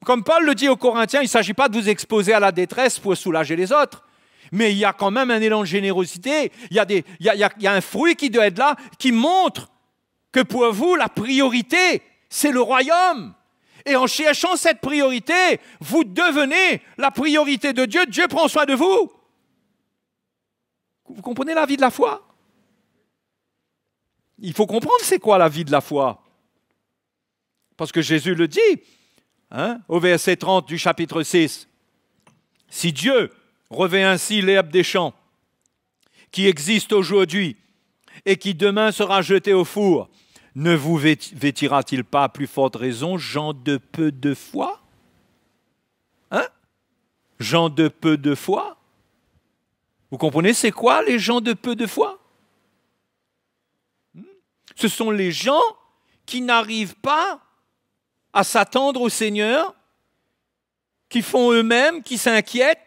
Comme Paul le dit aux Corinthiens, il ne s'agit pas de vous exposer à la détresse pour soulager les autres. Mais il y a quand même un élan de générosité, il y a un fruit qui doit être là, qui montre que pour vous, la priorité, c'est le royaume. Et en cherchant cette priorité, vous devenez la priorité de Dieu. Dieu prend soin de vous. Vous comprenez la vie de la foi? Il faut comprendre c'est quoi la vie de la foi. Parce que Jésus le dit, hein, au verset 30 du chapitre 6. Si Dieu revêt ainsi l'herbe des champs, qui existe aujourd'hui et qui demain sera jetée au four, ne vous vêtira-t-il pas à plus forte raison, gens de peu de foi? Hein? Gens de peu de foi? Vous comprenez, c'est quoi les gens de peu de foi? Ce sont les gens qui n'arrivent pas à s'attendre au Seigneur, qui font eux-mêmes, qui s'inquiètent,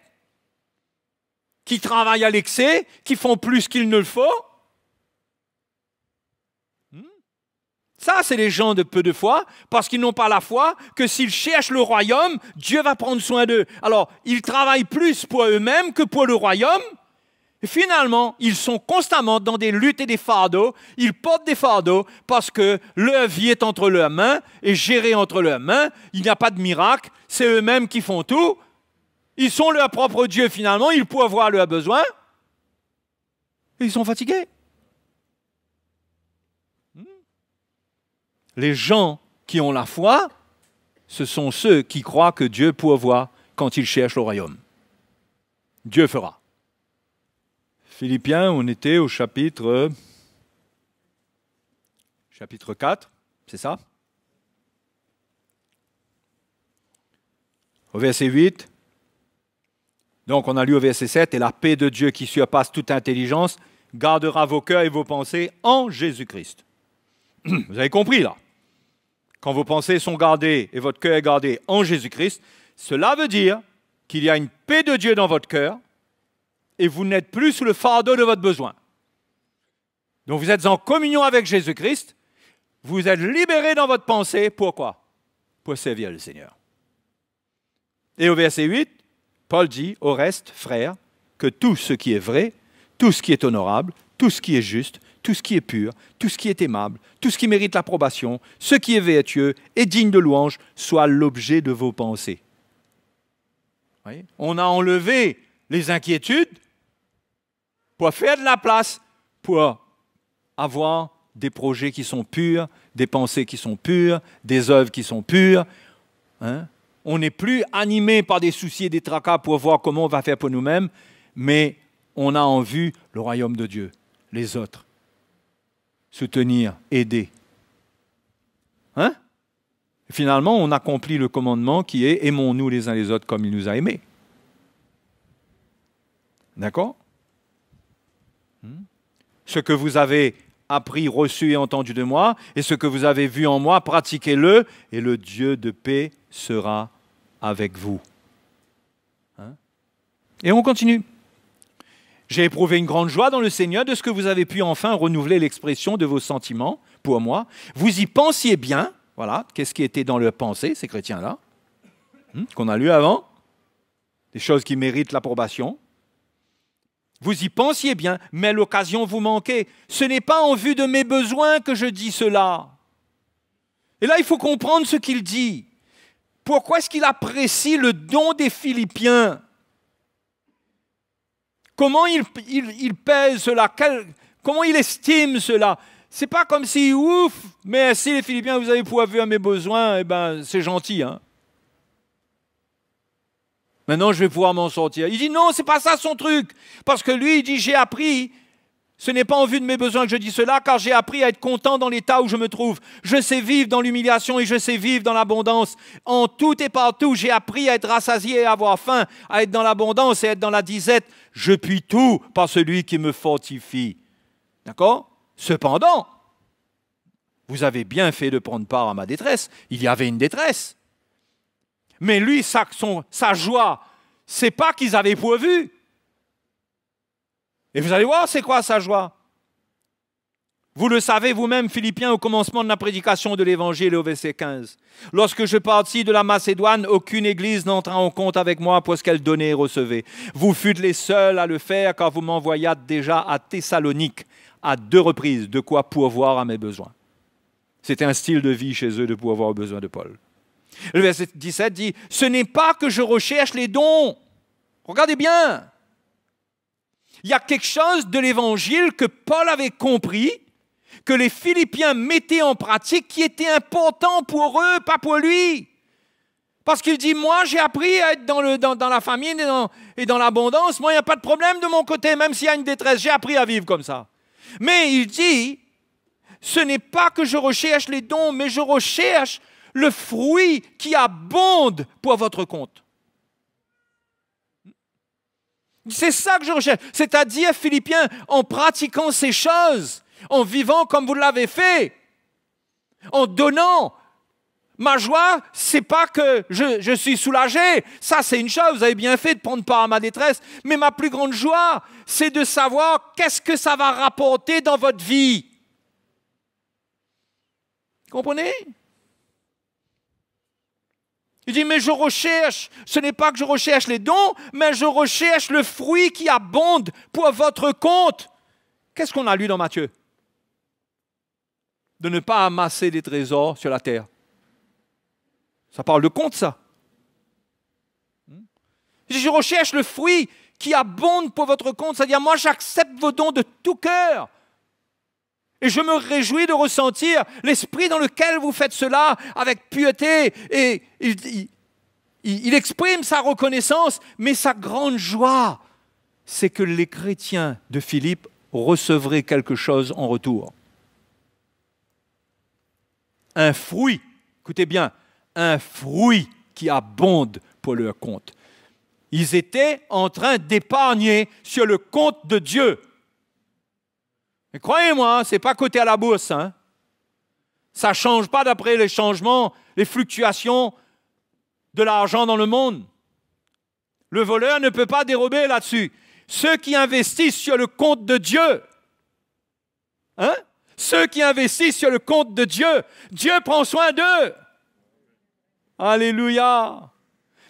qui travaillent à l'excès, qui font plus qu'il ne le faut. Ça, c'est les gens de peu de foi, parce qu'ils n'ont pas la foi que s'ils cherchent le royaume, Dieu va prendre soin d'eux. Alors, ils travaillent plus pour eux-mêmes que pour le royaume. Et finalement, ils sont constamment dans des luttes et des fardeaux. Ils portent des fardeaux parce que leur vie est entre leurs mains et gérée entre leurs mains. Il n'y a pas de miracle. C'est eux-mêmes qui font tout. Ils sont leur propre Dieu finalement, ils peuvent avoir leurs besoins. Et ils sont fatigués. Les gens qui ont la foi ce sont ceux qui croient que Dieu pourvoit quand ils cherchent le royaume. Dieu fera. Philippiens, on était au chapitre 4, c'est ça? Au verset 8. Donc, on a lu au verset 7, « Et la paix de Dieu qui surpasse toute intelligence gardera vos cœurs et vos pensées en Jésus-Christ. » Vous avez compris, là? Quand vos pensées sont gardées et votre cœur est gardé en Jésus-Christ, cela veut dire qu'il y a une paix de Dieu dans votre cœur et vous n'êtes plus sous le fardeau de votre besoin. Donc, vous êtes en communion avec Jésus-Christ, vous êtes libérés dans votre pensée. Pourquoi? Pour servir le Seigneur. Et au verset 8, Paul dit, « Au reste, frères, que tout ce qui est vrai, tout ce qui est honorable, tout ce qui est juste, tout ce qui est pur, tout ce qui est aimable, tout ce qui mérite l'approbation, ce qui est vertueux et digne de louange, soit l'objet de vos pensées. » Voyez? On a enlevé les inquiétudes pour faire de la place, pour avoir des projets qui sont purs, des pensées qui sont pures, des œuvres qui sont pures. Hein? On n'est plus animé par des soucis et des tracas pour voir comment on va faire pour nous-mêmes, mais on a en vue le royaume de Dieu, les autres. Soutenir, aider. Hein? Finalement, on accomplit le commandement qui est « Aimons-nous les uns les autres comme il nous a aimés ». D'accord? Ce que vous avez appris, reçu et entendu de moi, et ce que vous avez vu en moi, pratiquez-le, et le Dieu de paix sera avec vous. Hein? Et on continue. J'ai éprouvé une grande joie dans le Seigneur de ce que vous avez pu enfin renouveler l'expression de vos sentiments pour moi. Vous y pensiez bien, voilà, qu'est-ce qui était dans leur pensée, ces chrétiens-là, qu'on a lu avant, des choses qui méritent l'approbation. Vous y pensiez bien, mais l'occasion vous manquait. Ce n'est pas en vue de mes besoins que je dis cela. Et là, il faut comprendre ce qu'il dit. Pourquoi est-ce qu'il apprécie le don des Philippiens? Comment il pèse cela? Comment il estime cela? C'est pas comme si, ouf, mais si les Philippiens, vous avez pourvu à mes besoins, eh ben, c'est gentil, hein. Maintenant, je vais pouvoir m'en sortir. Il dit non, c'est pas ça son truc. Parce que lui, il dit, j'ai appris, ce n'est pas en vue de mes besoins que je dis cela, car j'ai appris à être content dans l'état où je me trouve. Je sais vivre dans l'humiliation et je sais vivre dans l'abondance. En tout et partout, j'ai appris à être rassasié et à avoir faim, à être dans l'abondance et à être dans la disette. Je puis tout par celui qui me fortifie. D'accord? Cependant, vous avez bien fait de prendre part à ma détresse. Il y avait une détresse. Mais lui, sa joie, c'est pas qu'ils avaient pourvu. Et vous allez voir, c'est quoi sa joie? Vous le savez vous-même, Philippiens, au commencement de la prédication de l'Évangile, au verset 15. Lorsque je partis de la Macédoine, aucune église n'entra en compte avec moi pour ce qu'elle donnait et recevait. Vous fûtes les seuls à le faire, car vous m'envoyâtes déjà à Thessalonique à 2 reprises, de quoi pourvoir à mes besoins. C'était un style de vie chez eux de pourvoir aux besoins de Paul. Le verset 17 dit, « Ce n'est pas que je recherche les dons. » Regardez bien. Il y a quelque chose de l'Évangile que Paul avait compris, que les Philippiens mettaient en pratique, qui était important pour eux, pas pour lui. Parce qu'il dit, moi j'ai appris à être dans la famine et dans l'abondance. Moi, il n'y a pas de problème de mon côté, même s'il y a une détresse. J'ai appris à vivre comme ça. Mais il dit, ce n'est pas que je recherche les dons, mais je recherche le fruit qui abonde pour votre compte. C'est ça que je recherche. C'est-à-dire, Philippiens, en pratiquant ces choses, en vivant comme vous l'avez fait, en donnant. Ma joie, c'est pas que je suis soulagé. Ça, c'est une chose. Vous avez bien fait de prendre part à ma détresse. Mais ma plus grande joie, c'est de savoir qu'est-ce que ça va rapporter dans votre vie. Comprenez? Il dit, mais je recherche, ce n'est pas que je recherche les dons, mais je recherche le fruit qui abonde pour votre compte. Qu'est-ce qu'on a lu dans Matthieu? De ne pas amasser des trésors sur la terre. Ça parle de compte, ça. Il dit, je recherche le fruit qui abonde pour votre compte, c'est-à-dire, moi, j'accepte vos dons de tout cœur. Et je me réjouis de ressentir l'esprit dans lequel vous faites cela avec piété. Et il exprime sa reconnaissance, mais sa grande joie, c'est que les chrétiens de Philippe recevraient quelque chose en retour. Un fruit, écoutez bien, un fruit qui abonde pour leur compte. Ils étaient en train d'épargner sur le compte de Dieu. Mais croyez-moi, ce n'est pas coté à la bourse. Hein. Ça ne change pas d'après les changements, les fluctuations de l'argent dans le monde. Le voleur ne peut pas dérober là-dessus. Ceux qui investissent sur le compte de Dieu, hein? Ceux qui investissent sur le compte de Dieu, Dieu prend soin d'eux. Alléluia.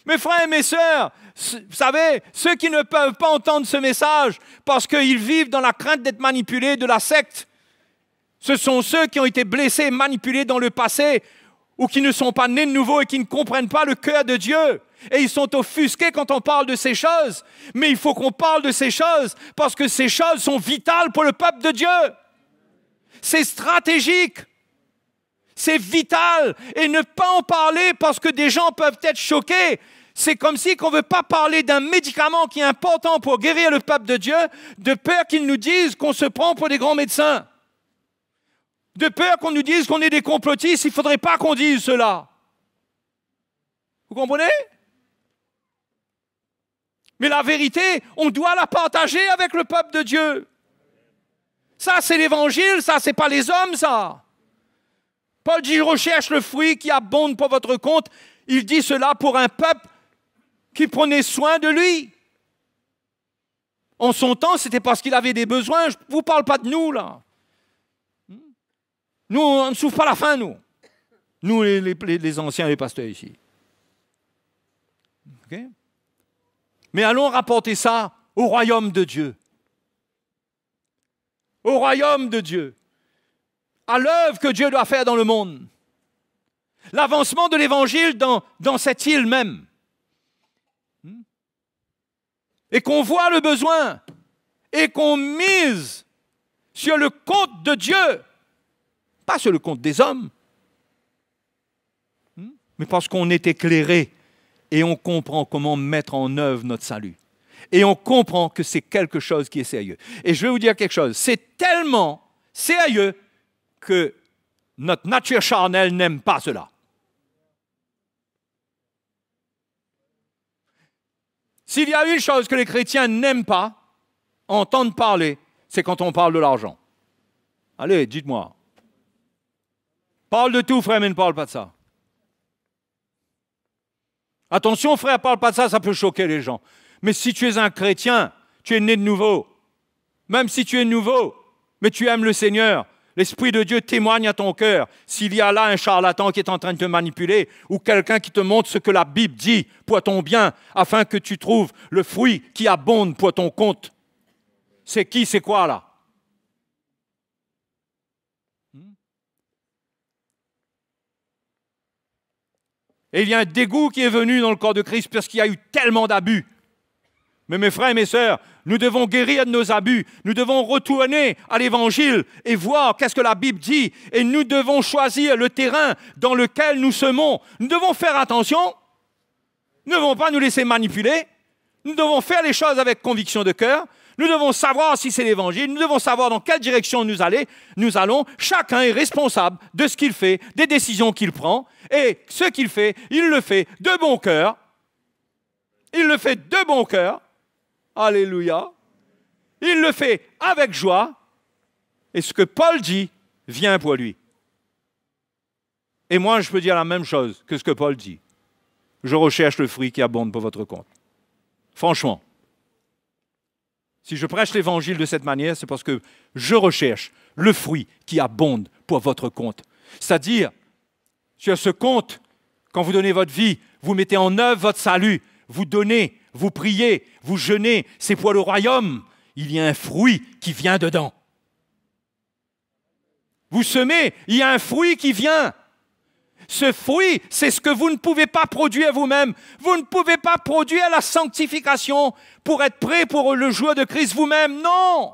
Mes frères et mes sœurs, vous savez, ceux qui ne peuvent pas entendre ce message parce qu'ils vivent dans la crainte d'être manipulés de la secte, ce sont ceux qui ont été blessés, manipulés dans le passé ou qui ne sont pas nés de nouveau et qui ne comprennent pas le cœur de Dieu. Et ils sont offusqués quand on parle de ces choses. Mais il faut qu'on parle de ces choses parce que ces choses sont vitales pour le peuple de Dieu. C'est stratégique. C'est vital. Et ne pas en parler parce que des gens peuvent être choqués. C'est comme si on ne veut pas parler d'un médicament qui est important pour guérir le peuple de Dieu, de peur qu'ils nous disent qu'on se prend pour des grands médecins. De peur qu'on nous dise qu'on est des complotistes. Il ne faudrait pas qu'on dise cela. Vous comprenez? Mais la vérité, on doit la partager avec le peuple de Dieu. Ça, c'est l'évangile, ça, c'est pas les hommes, ça. Paul dit, je recherche le fruit qui abonde pour votre compte. Il dit cela pour un peuple qui prenait soin de lui. En son temps, c'était parce qu'il avait des besoins. Je ne vous parle pas de nous, là. Nous, on ne souffre pas la faim, nous. Nous, les anciens, les pasteurs ici. OK? Mais allons rapporter ça au royaume de Dieu. Au royaume de Dieu. À l'œuvre que Dieu doit faire dans le monde. L'avancement de l'évangile dans cette île même. Et qu'on voit le besoin. Et qu'on mise sur le compte de Dieu. Pas sur le compte des hommes. Mais parce qu'on est éclairé. Et on comprend comment mettre en œuvre notre salut. Et on comprend que c'est quelque chose qui est sérieux. Et je vais vous dire quelque chose. C'est tellement sérieux que notre nature charnelle n'aime pas cela. S'il y a une chose que les chrétiens n'aiment pas entendre parler, c'est quand on parle de l'argent. Allez, dites-moi. Parle de tout, frère, mais ne parle pas de ça. Attention, frère, parle pas de ça, ça peut choquer les gens. Mais si tu es un chrétien, tu es né de nouveau. Même si tu es nouveau, mais tu aimes le Seigneur, l'Esprit de Dieu témoigne à ton cœur. S'il y a là un charlatan qui est en train de te manipuler ou quelqu'un qui te montre ce que la Bible dit pour ton bien, afin que tu trouves le fruit qui abonde pour ton compte. C'est qui, c'est quoi là? Et il y a un dégoût qui est venu dans le corps de Christ parce qu'il y a eu tellement d'abus. Mais mes frères et mes sœurs, nous devons guérir de nos abus. Nous devons retourner à l'Évangile et voir qu'est-ce que la Bible dit. Et nous devons choisir le terrain dans lequel nous semons. Nous devons faire attention. Nous ne devons pas nous laisser manipuler. Nous devons faire les choses avec conviction de cœur. Nous devons savoir si c'est l'Évangile. Nous devons savoir dans quelle direction nous allons. Chacun est responsable de ce qu'il fait, des décisions qu'il prend. Et ce qu'il fait, il le fait de bon cœur. Il le fait de bon cœur. Alléluia. Il le fait avec joie. Et ce que Paul dit vient pour lui. Et moi, je peux dire la même chose que ce que Paul dit. Je recherche le fruit qui abonde pour votre compte. Franchement. Si je prêche l'Évangile de cette manière, c'est parce que je recherche le fruit qui abonde pour votre compte. C'est-à-dire, sur ce compte, quand vous donnez votre vie, vous mettez en œuvre votre salut, vous donnez, vous priez, vous jeûnez, c'est pour le royaume. Il y a un fruit qui vient dedans. Vous semez, il y a un fruit qui vient. Ce fruit, c'est ce que vous ne pouvez pas produire vous-même. Vous ne pouvez pas produire la sanctification pour être prêt pour le jour de Christ vous-même. Non!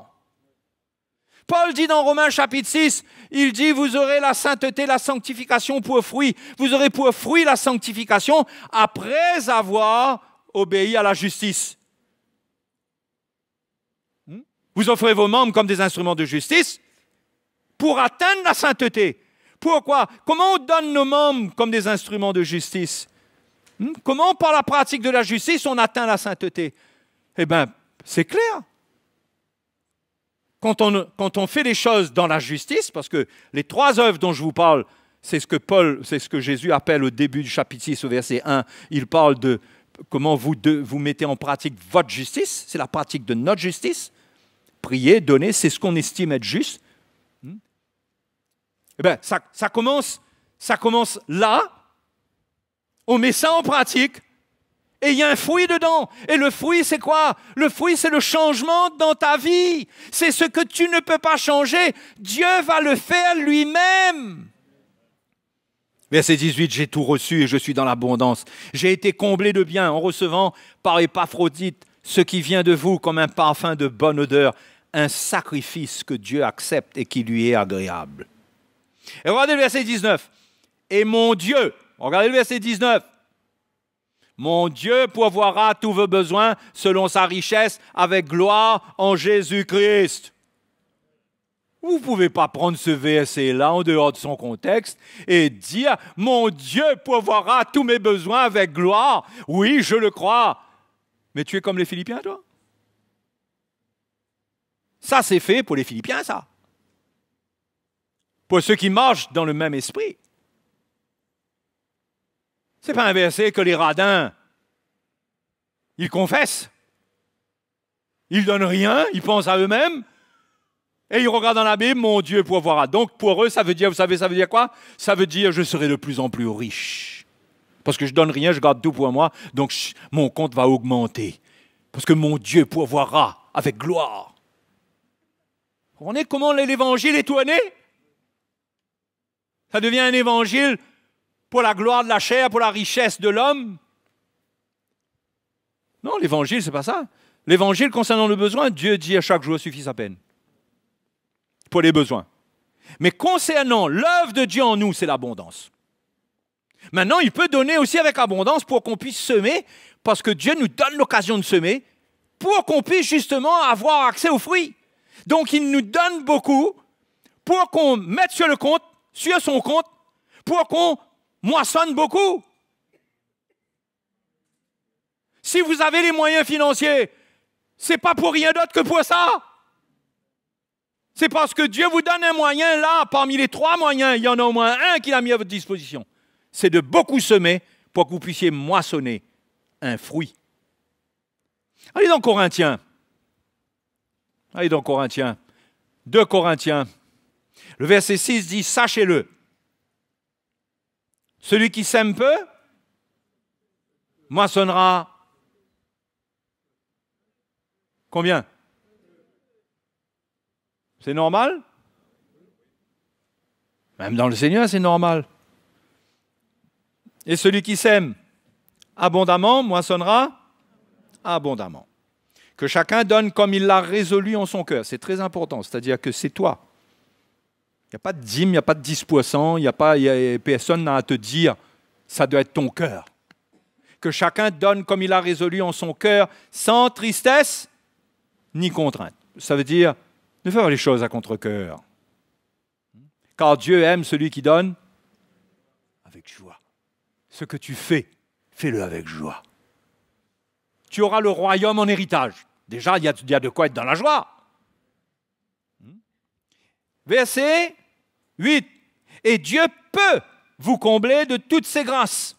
Paul dit dans Romains chapitre 6, il dit, vous aurez la sainteté, la sanctification pour fruit. Vous aurez pour fruit la sanctification après avoir obéi à la justice. Vous offrez vos membres comme des instruments de justice pour atteindre la sainteté. Pourquoi? Comment on donne nos membres comme des instruments de justice? Comment, par la pratique de la justice, on atteint la sainteté? Eh bien, c'est clair. Quand on fait les choses dans la justice, parce que les 3 œuvres dont je vous parle, c'est ce que Jésus appelle au début du chapitre 6, au verset 1, il parle de comment vous mettez en pratique votre justice, c'est la pratique de notre justice. Prier, donner, c'est ce qu'on estime être juste. Eh bien, ça commence là, on met ça en pratique, et il y a un fruit dedans. Et le fruit, c'est quoi? Le fruit, c'est le changement dans ta vie. C'est ce que tu ne peux pas changer. Dieu va le faire lui-même. Verset 18, j'ai tout reçu et je suis dans l'abondance. J'ai été comblé de bien en recevant par Épaphrodite ce qui vient de vous comme un parfum de bonne odeur, un sacrifice que Dieu accepte et qui lui est agréable. Et regardez le verset 19. Et mon Dieu, regardez le verset 19. Mon Dieu pourvoira tous vos besoins selon sa richesse avec gloire en Jésus-Christ. Vous ne pouvez pas prendre ce verset-là en dehors de son contexte et dire « Mon Dieu pourvoira tous mes besoins avec gloire. » Oui, je le crois. Mais tu es comme les Philippiens, toi? Ça, c'est fait pour les Philippiens, ça. Pour ceux qui marchent dans le même esprit. Ce n'est pas un verset que les radins, ils confessent. Ils ne donnent rien, ils pensent à eux-mêmes. Et ils regardent dans la Bible, mon Dieu pourvoira. Donc pour eux, ça veut dire, vous savez, ça veut dire quoi? Ça veut dire, je serai de plus en plus riche. Parce que je ne donne rien, je garde tout pour moi, donc mon compte va augmenter. Parce que mon Dieu pourvoira avec gloire. Vous comprenez comment l'évangile est tourné? Ça devient un évangile pour la gloire de la chair, pour la richesse de l'homme. Non, l'évangile, ce n'est pas ça. L'évangile concernant le besoin, Dieu dit à chaque jour suffit sa peine. Pour les besoins. Mais concernant l'œuvre de Dieu en nous, c'est l'abondance. Maintenant, il peut donner aussi avec abondance pour qu'on puisse semer, parce que Dieu nous donne l'occasion de semer, pour qu'on puisse justement avoir accès aux fruits. Donc, il nous donne beaucoup pour qu'on mette sur son compte, pour qu'on moissonne beaucoup. Si vous avez les moyens financiers, ce n'est pas pour rien d'autre que pour ça. C'est parce que Dieu vous donne un moyen là, parmi les 3 moyens, il y en a au moins un qu'il a mis à votre disposition. C'est de beaucoup semer pour que vous puissiez moissonner un fruit. Allez dans Corinthiens. 2 Corinthiens. Le verset 6 dit, sachez-le. Celui qui sème peu, moissonnera combien? C'est normal? Même dans le Seigneur, c'est normal. Et celui qui sème abondamment, moissonnera abondamment. Que chacun donne comme il l'a résolu en son cœur. C'est très important, c'est-à-dire que c'est toi. Il n'y a pas de dîme, il n'y a pas de 10%, personne n'a à te dire, ça doit être ton cœur. Que chacun donne comme il a résolu en son cœur, sans tristesse ni contrainte. Ça veut dire, ne fais pas les choses à contre-cœur. Car Dieu aime celui qui donne avec joie. Ce que tu fais, fais-le avec joie. Tu auras le royaume en héritage. Déjà, il y a de quoi être dans la joie. Verset 8. Et Dieu peut vous combler de toutes ses grâces,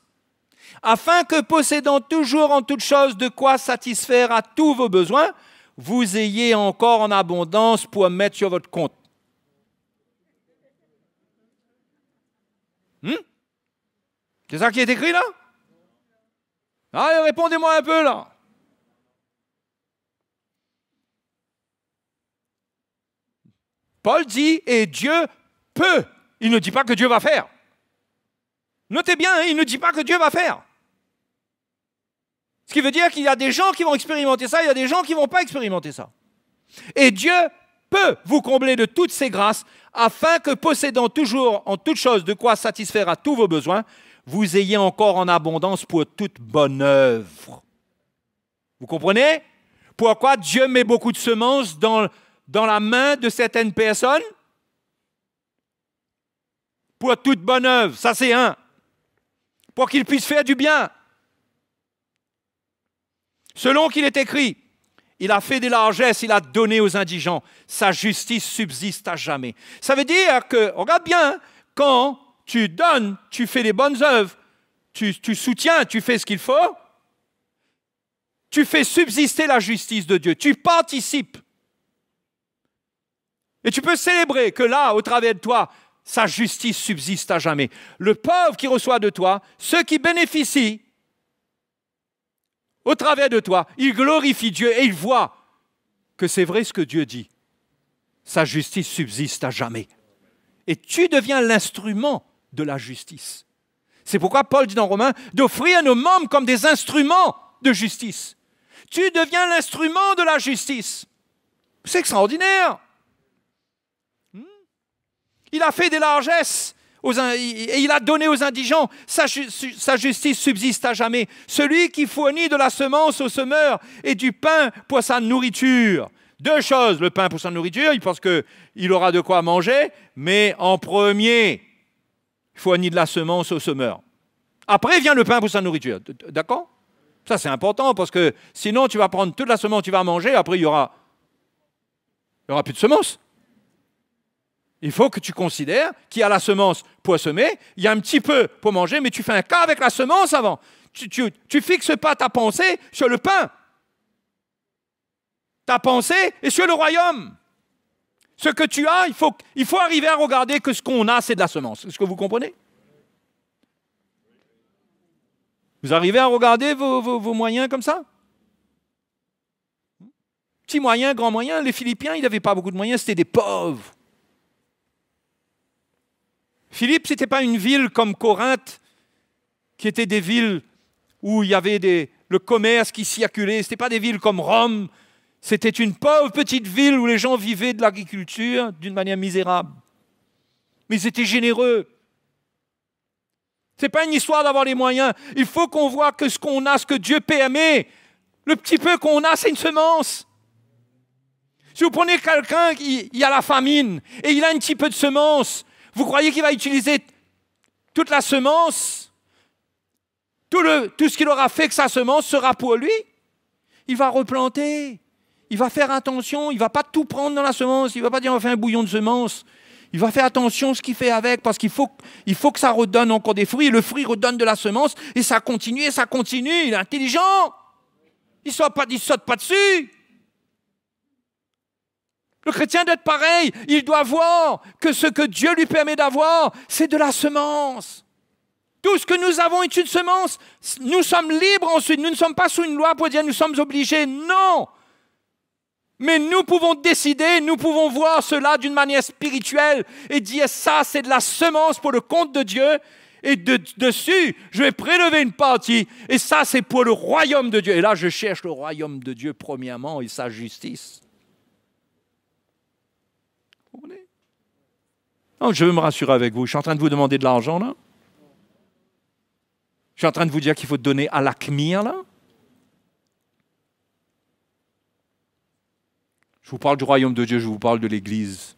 afin que, possédant toujours en toutes choses de quoi satisfaire à tous vos besoins, vous ayez encore en abondance pour mettre sur votre compte. C'est ça qui est écrit là? Allez, répondez-moi un peu là. Paul dit, et Dieu peut. Il ne dit pas que Dieu va faire. Notez bien, il ne dit pas que Dieu va faire. Ce qui veut dire qu'il y a des gens qui vont expérimenter ça, il y a des gens qui ne vont pas expérimenter ça. Et Dieu peut vous combler de toutes ses grâces, afin que, possédant toujours en toutes choses de quoi satisfaire à tous vos besoins, vous ayez encore en abondance pour toute bonne œuvre. Vous comprenez? Pourquoi Dieu met beaucoup de semences dans la main de certaines personnes? Pour toute bonne œuvre, ça c'est un. Pour qu'ils puissent faire du bien. Selon qu'il est écrit, il a fait des largesses, il a donné aux indigents. Sa justice subsiste à jamais. Ça veut dire que, regarde bien, quand tu donnes, tu fais des bonnes œuvres, tu soutiens, tu fais ce qu'il faut, tu fais subsister la justice de Dieu, tu participes. Et tu peux célébrer que là, au travers de toi, sa justice subsiste à jamais. Le pauvre qui reçoit de toi, ceux qui bénéficient au travers de toi, il glorifie Dieu et il voit que c'est vrai ce que Dieu dit. Sa justice subsiste à jamais. Et tu deviens l'instrument de la justice. C'est pourquoi Paul dit dans Romains d'offrir nos membres comme des instruments de justice. Tu deviens l'instrument de la justice. C'est extraordinaire. Il a fait des largesses et il a donné aux indigents. Sa justice subsiste à jamais. Celui qui fournit de la semence au semeur et du pain pour sa nourriture. Deux choses, le pain pour sa nourriture, il pense qu'il aura de quoi manger, mais en premier, il fournit de la semence au semeur. Après vient le pain pour sa nourriture. D'accord? Ça, c'est important parce que sinon, tu vas prendre toute la semence, tu vas manger, après, il n'y aura plus de semence. Il faut que tu considères qu'il y a la semence pour semer, il y a un petit peu pour manger, mais tu fais un cas avec la semence avant. Tu fixes pas ta pensée sur le pain. Ta pensée est sur le royaume. Ce que tu as, il faut arriver à regarder que ce qu'on a, c'est de la semence. Est-ce que vous comprenez? Vous arrivez à regarder vos moyens comme ça? Petits moyens, grands moyens. Les Philippiens, ils n'avaient pas beaucoup de moyens, c'était des pauvres. Philippe, ce n'était pas une ville comme Corinthe, qui était des villes où il y avait le commerce qui circulait. Ce n'était pas des villes comme Rome. C'était une pauvre petite ville où les gens vivaient de l'agriculture d'une manière misérable. Mais ils étaient généreux. Ce n'est pas une histoire d'avoir les moyens. Il faut qu'on voit que ce qu'on a, ce que Dieu permet, le petit peu qu'on a, c'est une semence. Si vous prenez quelqu'un qui a la famine et il a un petit peu de semence, vous croyez qu'il va utiliser toute la semence? Tout ce qu'il aura fait que sa semence sera pour lui? Il va replanter. Il va faire attention. Il ne va pas tout prendre dans la semence. Il ne va pas dire on va faire un bouillon de semences. Il va faire attention à ce qu'il fait avec parce qu'il faut que ça redonne encore des fruits. Et le fruit redonne de la semence et ça continue et ça continue. Il est intelligent. Il ne saute pas dessus. Le chrétien doit être pareil. Il doit voir que ce que Dieu lui permet d'avoir, c'est de la semence. Tout ce que nous avons est une semence. Nous sommes libres ensuite. Nous ne sommes pas sous une loi pour dire nous sommes obligés. Non. Mais nous pouvons décider, nous pouvons voir cela d'une manière spirituelle et dire ça, c'est de la semence pour le compte de Dieu. Et dessus, je vais prélever une partie. Et ça, c'est pour le royaume de Dieu. Et là, je cherche le royaume de Dieu premièrement et sa justice. Non, je veux me rassurer avec vous. Je suis en train de vous demander de l'argent, là. Je suis en train de vous dire qu'il faut donner à l'ACMIR, là. Je vous parle du royaume de Dieu, je vous parle de l'Église.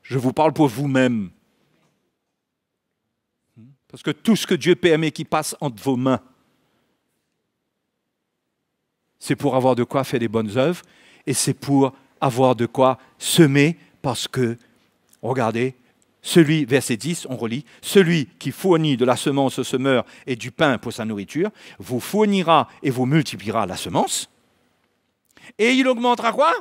Je vous parle pour vous-même. Parce que tout ce que Dieu permet qui passe entre vos mains, c'est pour avoir de quoi faire des bonnes œuvres et c'est pour avoir de quoi semer parce que, regardez, verset 10, on relit, celui qui fournit de la semence au semeur et du pain pour sa nourriture, vous fournira et vous multipliera la semence. Et il augmentera quoi?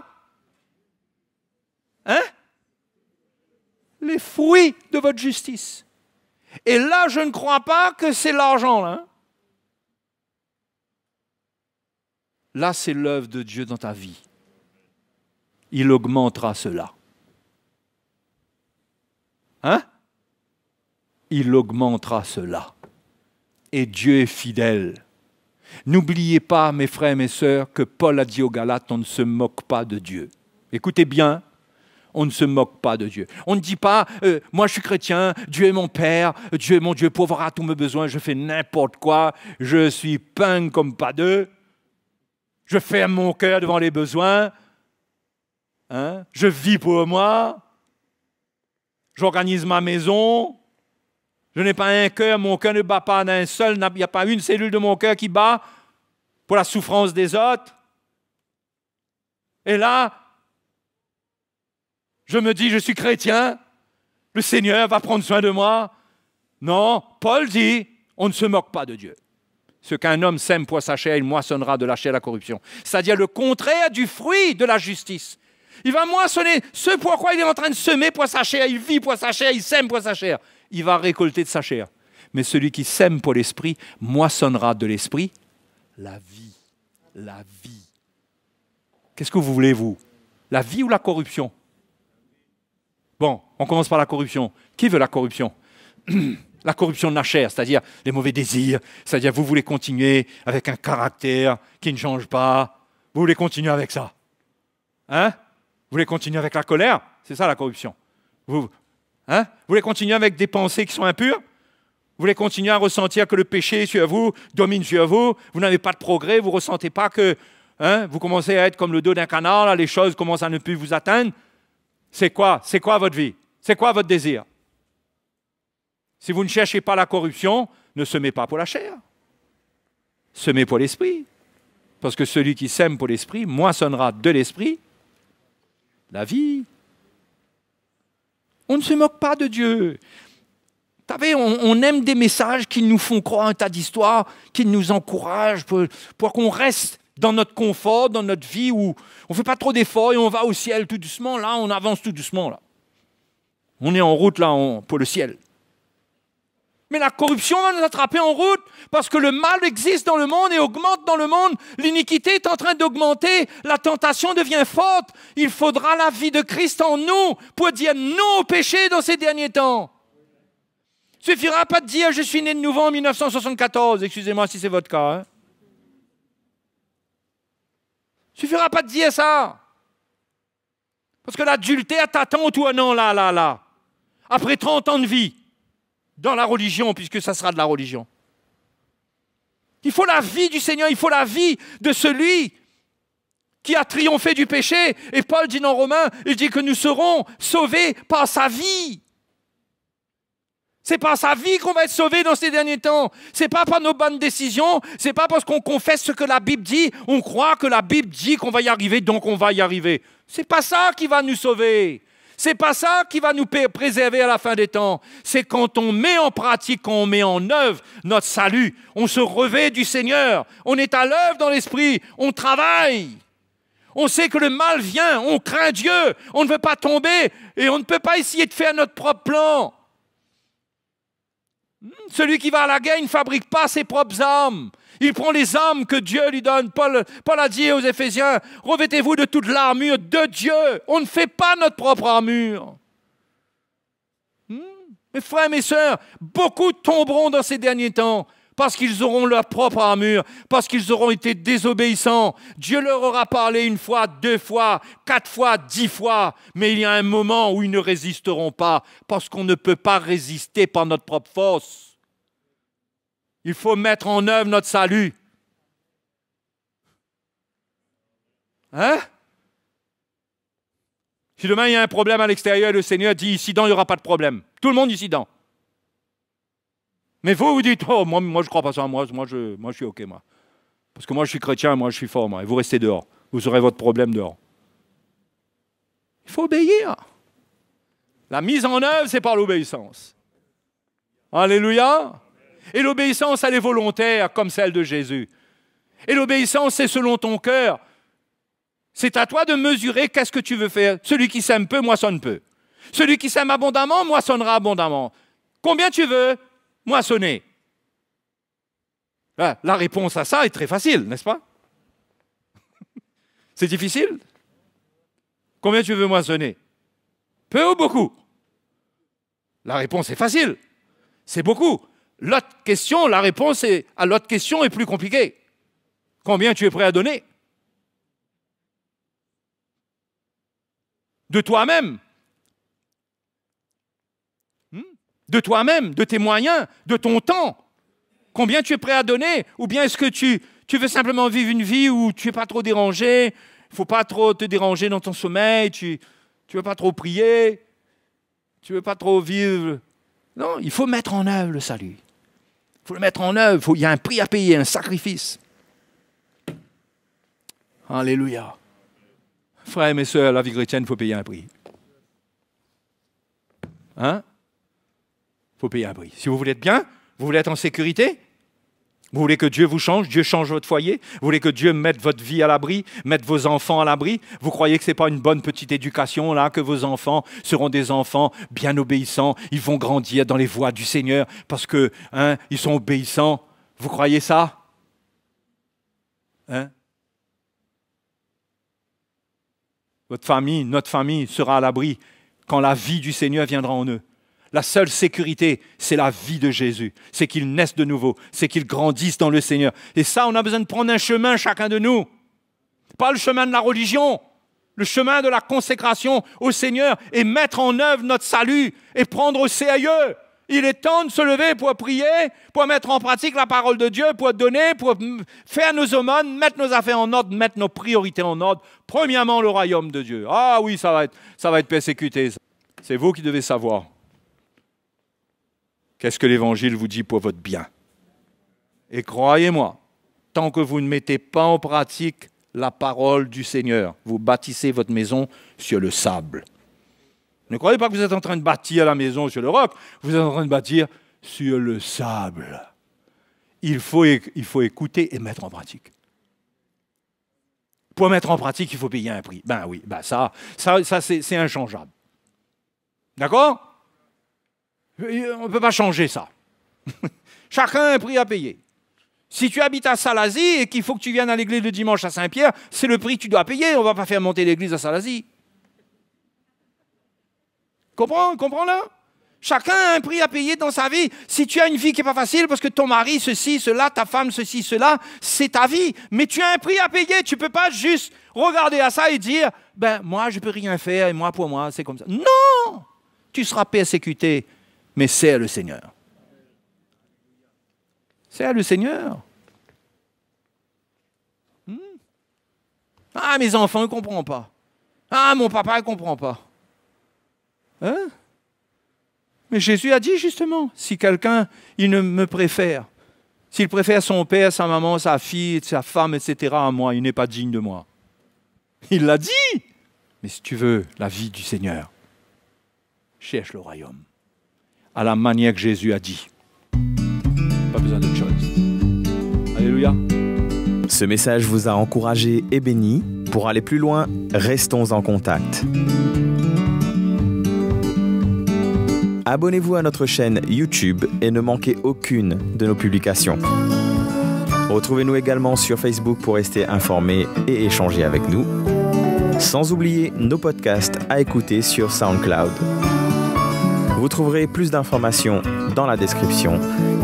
Les fruits de votre justice. Et là, je ne crois pas que c'est l'argent, là. Là, c'est l'œuvre de Dieu dans ta vie. Il augmentera cela. Il augmentera cela. Et Dieu est fidèle. N'oubliez pas, mes frères et mes sœurs, que Paul a dit aux Galates, on ne se moque pas de Dieu. Écoutez bien, On ne se moque pas de Dieu. On ne dit pas, moi je suis chrétien, Dieu est mon Père, Dieu est mon Dieu, pourvoira à tous mes besoins, je fais n'importe quoi, je suis punk comme pas deux, je ferme mon cœur devant les besoins, hein? Je vis pour moi, j'organise ma maison, je n'ai pas un cœur, mon cœur ne bat pas d'un seul, il n'y a pas une cellule de mon cœur qui bat pour la souffrance des autres. Et là, je me dis, je suis chrétien, le Seigneur va prendre soin de moi. Non, Paul dit, on ne se moque pas de Dieu. Ce qu'un homme sème pour sa chair, il moissonnera de la chair la corruption. C'est-à-dire le contraire du fruit de la justice. Il va moissonner ce pourquoi il est en train de semer pour sa chair, il vit pour sa chair, il sème pour sa chair. Il va récolter de sa chair. Mais celui qui sème pour l'esprit moissonnera de l'esprit la vie. La vie. Qu'est-ce que vous voulez, vous? La vie ou la corruption? Bon, on commence par la corruption. Qui veut la corruption? La corruption de la chair, c'est-à-dire les mauvais désirs, c'est-à-dire vous voulez continuer avec un caractère qui ne change pas, vous voulez continuer avec ça. Hein? Vous voulez continuer avec la colère? C'est ça la corruption. Vous voulez continuer avec des pensées qui sont impures? Vous voulez continuer à ressentir que le péché sur vous domine sur vous? Vous n'avez pas de progrès, vous ne ressentez pas que vous commencez à être comme le dos d'un canard, là, les choses commencent à ne plus vous atteindre? C'est quoi votre vie? C'est quoi votre désir? Si vous ne cherchez pas la corruption, ne semez pas pour la chair. Semez pour l'esprit. Parce que celui qui sème pour l'esprit moissonnera de l'esprit la vie. On ne se moque pas de Dieu. Vous savez, on aime des messages qui nous font croire un tas d'histoires, qui nous encouragent pour qu'on reste dans notre confort, dans notre vie où on ne fait pas trop d'efforts et on va au ciel tout doucement. Là, on avance tout doucement. Là. On est en route là pour le ciel. Mais la corruption va nous attraper en route parce que le mal existe dans le monde et augmente dans le monde. L'iniquité est en train d'augmenter. La tentation devient forte. Il faudra la vie de Christ en nous pour dire non au péché dans ces derniers temps. Il ne suffira pas de dire « je suis né de nouveau en 1974 ». Excusez-moi si c'est votre cas. Il ne suffira pas de dire ça. Parce que l'adultère t'attend tout un an là. Après 30 ans de vie. Dans la religion, puisque ça sera de la religion. Il faut la vie du Seigneur, il faut la vie de celui qui a triomphé du péché. Et Paul dit dans Romains, il dit que nous serons sauvés par sa vie. C'est par sa vie qu'on va être sauvés dans ces derniers temps. C'est pas par nos bonnes décisions, c'est pas parce qu'on confesse ce que la Bible dit, on croit que la Bible dit qu'on va y arriver, donc on va y arriver. C'est pas ça qui va nous sauver. C'est pas ça qui va nous préserver à la fin des temps. C'est quand on met en pratique, quand on met en œuvre notre salut, on se revêt du Seigneur, on est à l'œuvre dans l'esprit, on travaille. On sait que le mal vient, on craint Dieu, on ne veut pas tomber et on ne peut pas essayer de faire notre propre plan. Celui qui va à la guerre, il ne fabrique pas ses propres armes. Il prend les armes que Dieu lui donne. Paul a dit aux Éphésiens, revêtez-vous de toute l'armure de Dieu. On ne fait pas notre propre armure. Mes frères, mes sœurs, beaucoup tomberont dans ces derniers temps parce qu'ils auront leur propre armure, parce qu'ils auront été désobéissants. Dieu leur aura parlé 1 fois, 2 fois, 4 fois, 10 fois, mais il y a un moment où ils ne résisteront pas parce qu'on ne peut pas résister par notre propre force. Il faut mettre en œuvre notre salut. Si demain il y a un problème à l'extérieur, le Seigneur dit ici-dedans, il n'y aura pas de problème. Tout le monde ici-dedans. Mais vous dites, oh, moi je ne crois pas ça, moi je suis OK, moi. Parce que moi je suis chrétien, moi je suis fort, moi. Et vous restez dehors. Vous aurez votre problème dehors. Il faut obéir. La mise en œuvre, c'est par l'obéissance. Alléluia. Et l'obéissance, elle est volontaire, comme celle de Jésus. Et l'obéissance, c'est selon ton cœur. C'est à toi de mesurer qu'est-ce que tu veux faire. Celui qui sème peu, moissonne peu. Celui qui sème abondamment, moissonnera abondamment. Combien tu veux moissonner? La réponse à ça est très facile, n'est-ce pas? C'est difficile? Combien tu veux moissonner? Peu ou beaucoup? La réponse est facile. C'est beaucoup. L'autre question, la réponse à l'autre question est plus compliquée. Combien tu es prêt à donner? de toi-même. De toi-même, de tes moyens, de ton temps. Combien tu es prêt à donner? Ou bien est-ce que tu veux simplement vivre une vie où tu n'es pas trop dérangé, il ne faut pas trop te déranger dans ton sommeil, tu ne veux pas trop prier, tu ne veux pas trop vivre. Non, il faut mettre en œuvre le salut. Il faut le mettre en œuvre, il y a un prix à payer, un sacrifice. Alléluia. Frères et mes sœurs, la vie chrétienne, il faut payer un prix. Hein? Il faut payer un prix. Si vous voulez être bien, vous voulez être en sécurité, vous voulez que Dieu vous change, Dieu change votre foyer, vous voulez que Dieu mette votre vie à l'abri, mette vos enfants à l'abri, vous croyez que ce n'est pas une bonne petite éducation, là, que vos enfants seront des enfants bien obéissants, ils vont grandir dans les voies du Seigneur parce que, ils sont obéissants. Vous croyez ça? Votre famille, notre famille sera à l'abri quand la vie du Seigneur viendra en eux. La seule sécurité, c'est la vie de Jésus. C'est qu'ils naissent de nouveau. C'est qu'ils grandissent dans le Seigneur. Et ça, on a besoin de prendre un chemin, chacun de nous. Pas le chemin de la religion, le chemin de la consécration au Seigneur et mettre en œuvre notre salut et prendre au sérieux. Il est temps de se lever pour prier, pour mettre en pratique la parole de Dieu, pour donner, pour faire nos aumônes, mettre nos affaires en ordre, mettre nos priorités en ordre. Premièrement, le royaume de Dieu. Ah oui, ça va être persécuté. C'est vous qui devez savoir. Qu'est-ce que l'Évangile vous dit pour votre bien? Et croyez-moi, tant que vous ne mettez pas en pratique la parole du Seigneur, vous bâtissez votre maison sur le sable. Ne croyez pas que vous êtes en train de bâtir la maison sur le roc, vous êtes en train de bâtir sur le sable. Il faut écouter et mettre en pratique. Pour mettre en pratique, il faut payer un prix. Ben oui, ça c'est inchangeable. D'accord? On ne peut pas changer ça. Chacun a un prix à payer. Si tu habites à Salazie et qu'il faut que tu viennes à l'église le dimanche à Saint-Pierre, c'est le prix que tu dois payer. On ne va pas faire monter l'église à Salazie. Comprends là? Chacun a un prix à payer dans sa vie. Si tu as une vie qui n'est pas facile parce que ton mari, ceci, cela, ta femme, ceci, cela, c'est ta vie. Mais tu as un prix à payer. Tu ne peux pas juste regarder à ça et dire « moi, je ne peux rien faire et moi, pour moi, c'est comme ça. » Non! Tu seras persécuté. Mais sers le Seigneur. Sers le Seigneur. Ah, mes enfants ne comprennent pas. Ah, mon papa ne comprend pas. Mais Jésus a dit justement, si quelqu'un, il ne me préfère, s'il préfère son père, sa maman, sa fille, sa femme, etc. à moi, il n'est pas digne de moi. Il l'a dit. Mais si tu veux la vie du Seigneur, cherche le royaume. À la manière que Jésus a dit. Pas besoin d'autre chose. Alléluia. Ce message vous a encouragé et béni. Pour aller plus loin, restons en contact. Abonnez-vous à notre chaîne YouTube et ne manquez aucune de nos publications. Retrouvez-nous également sur Facebook pour rester informés et échanger avec nous. Sans oublier nos podcasts à écouter sur SoundCloud. Vous trouverez plus d'informations dans la description.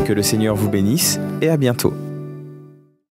Que le Seigneur vous bénisse et à bientôt.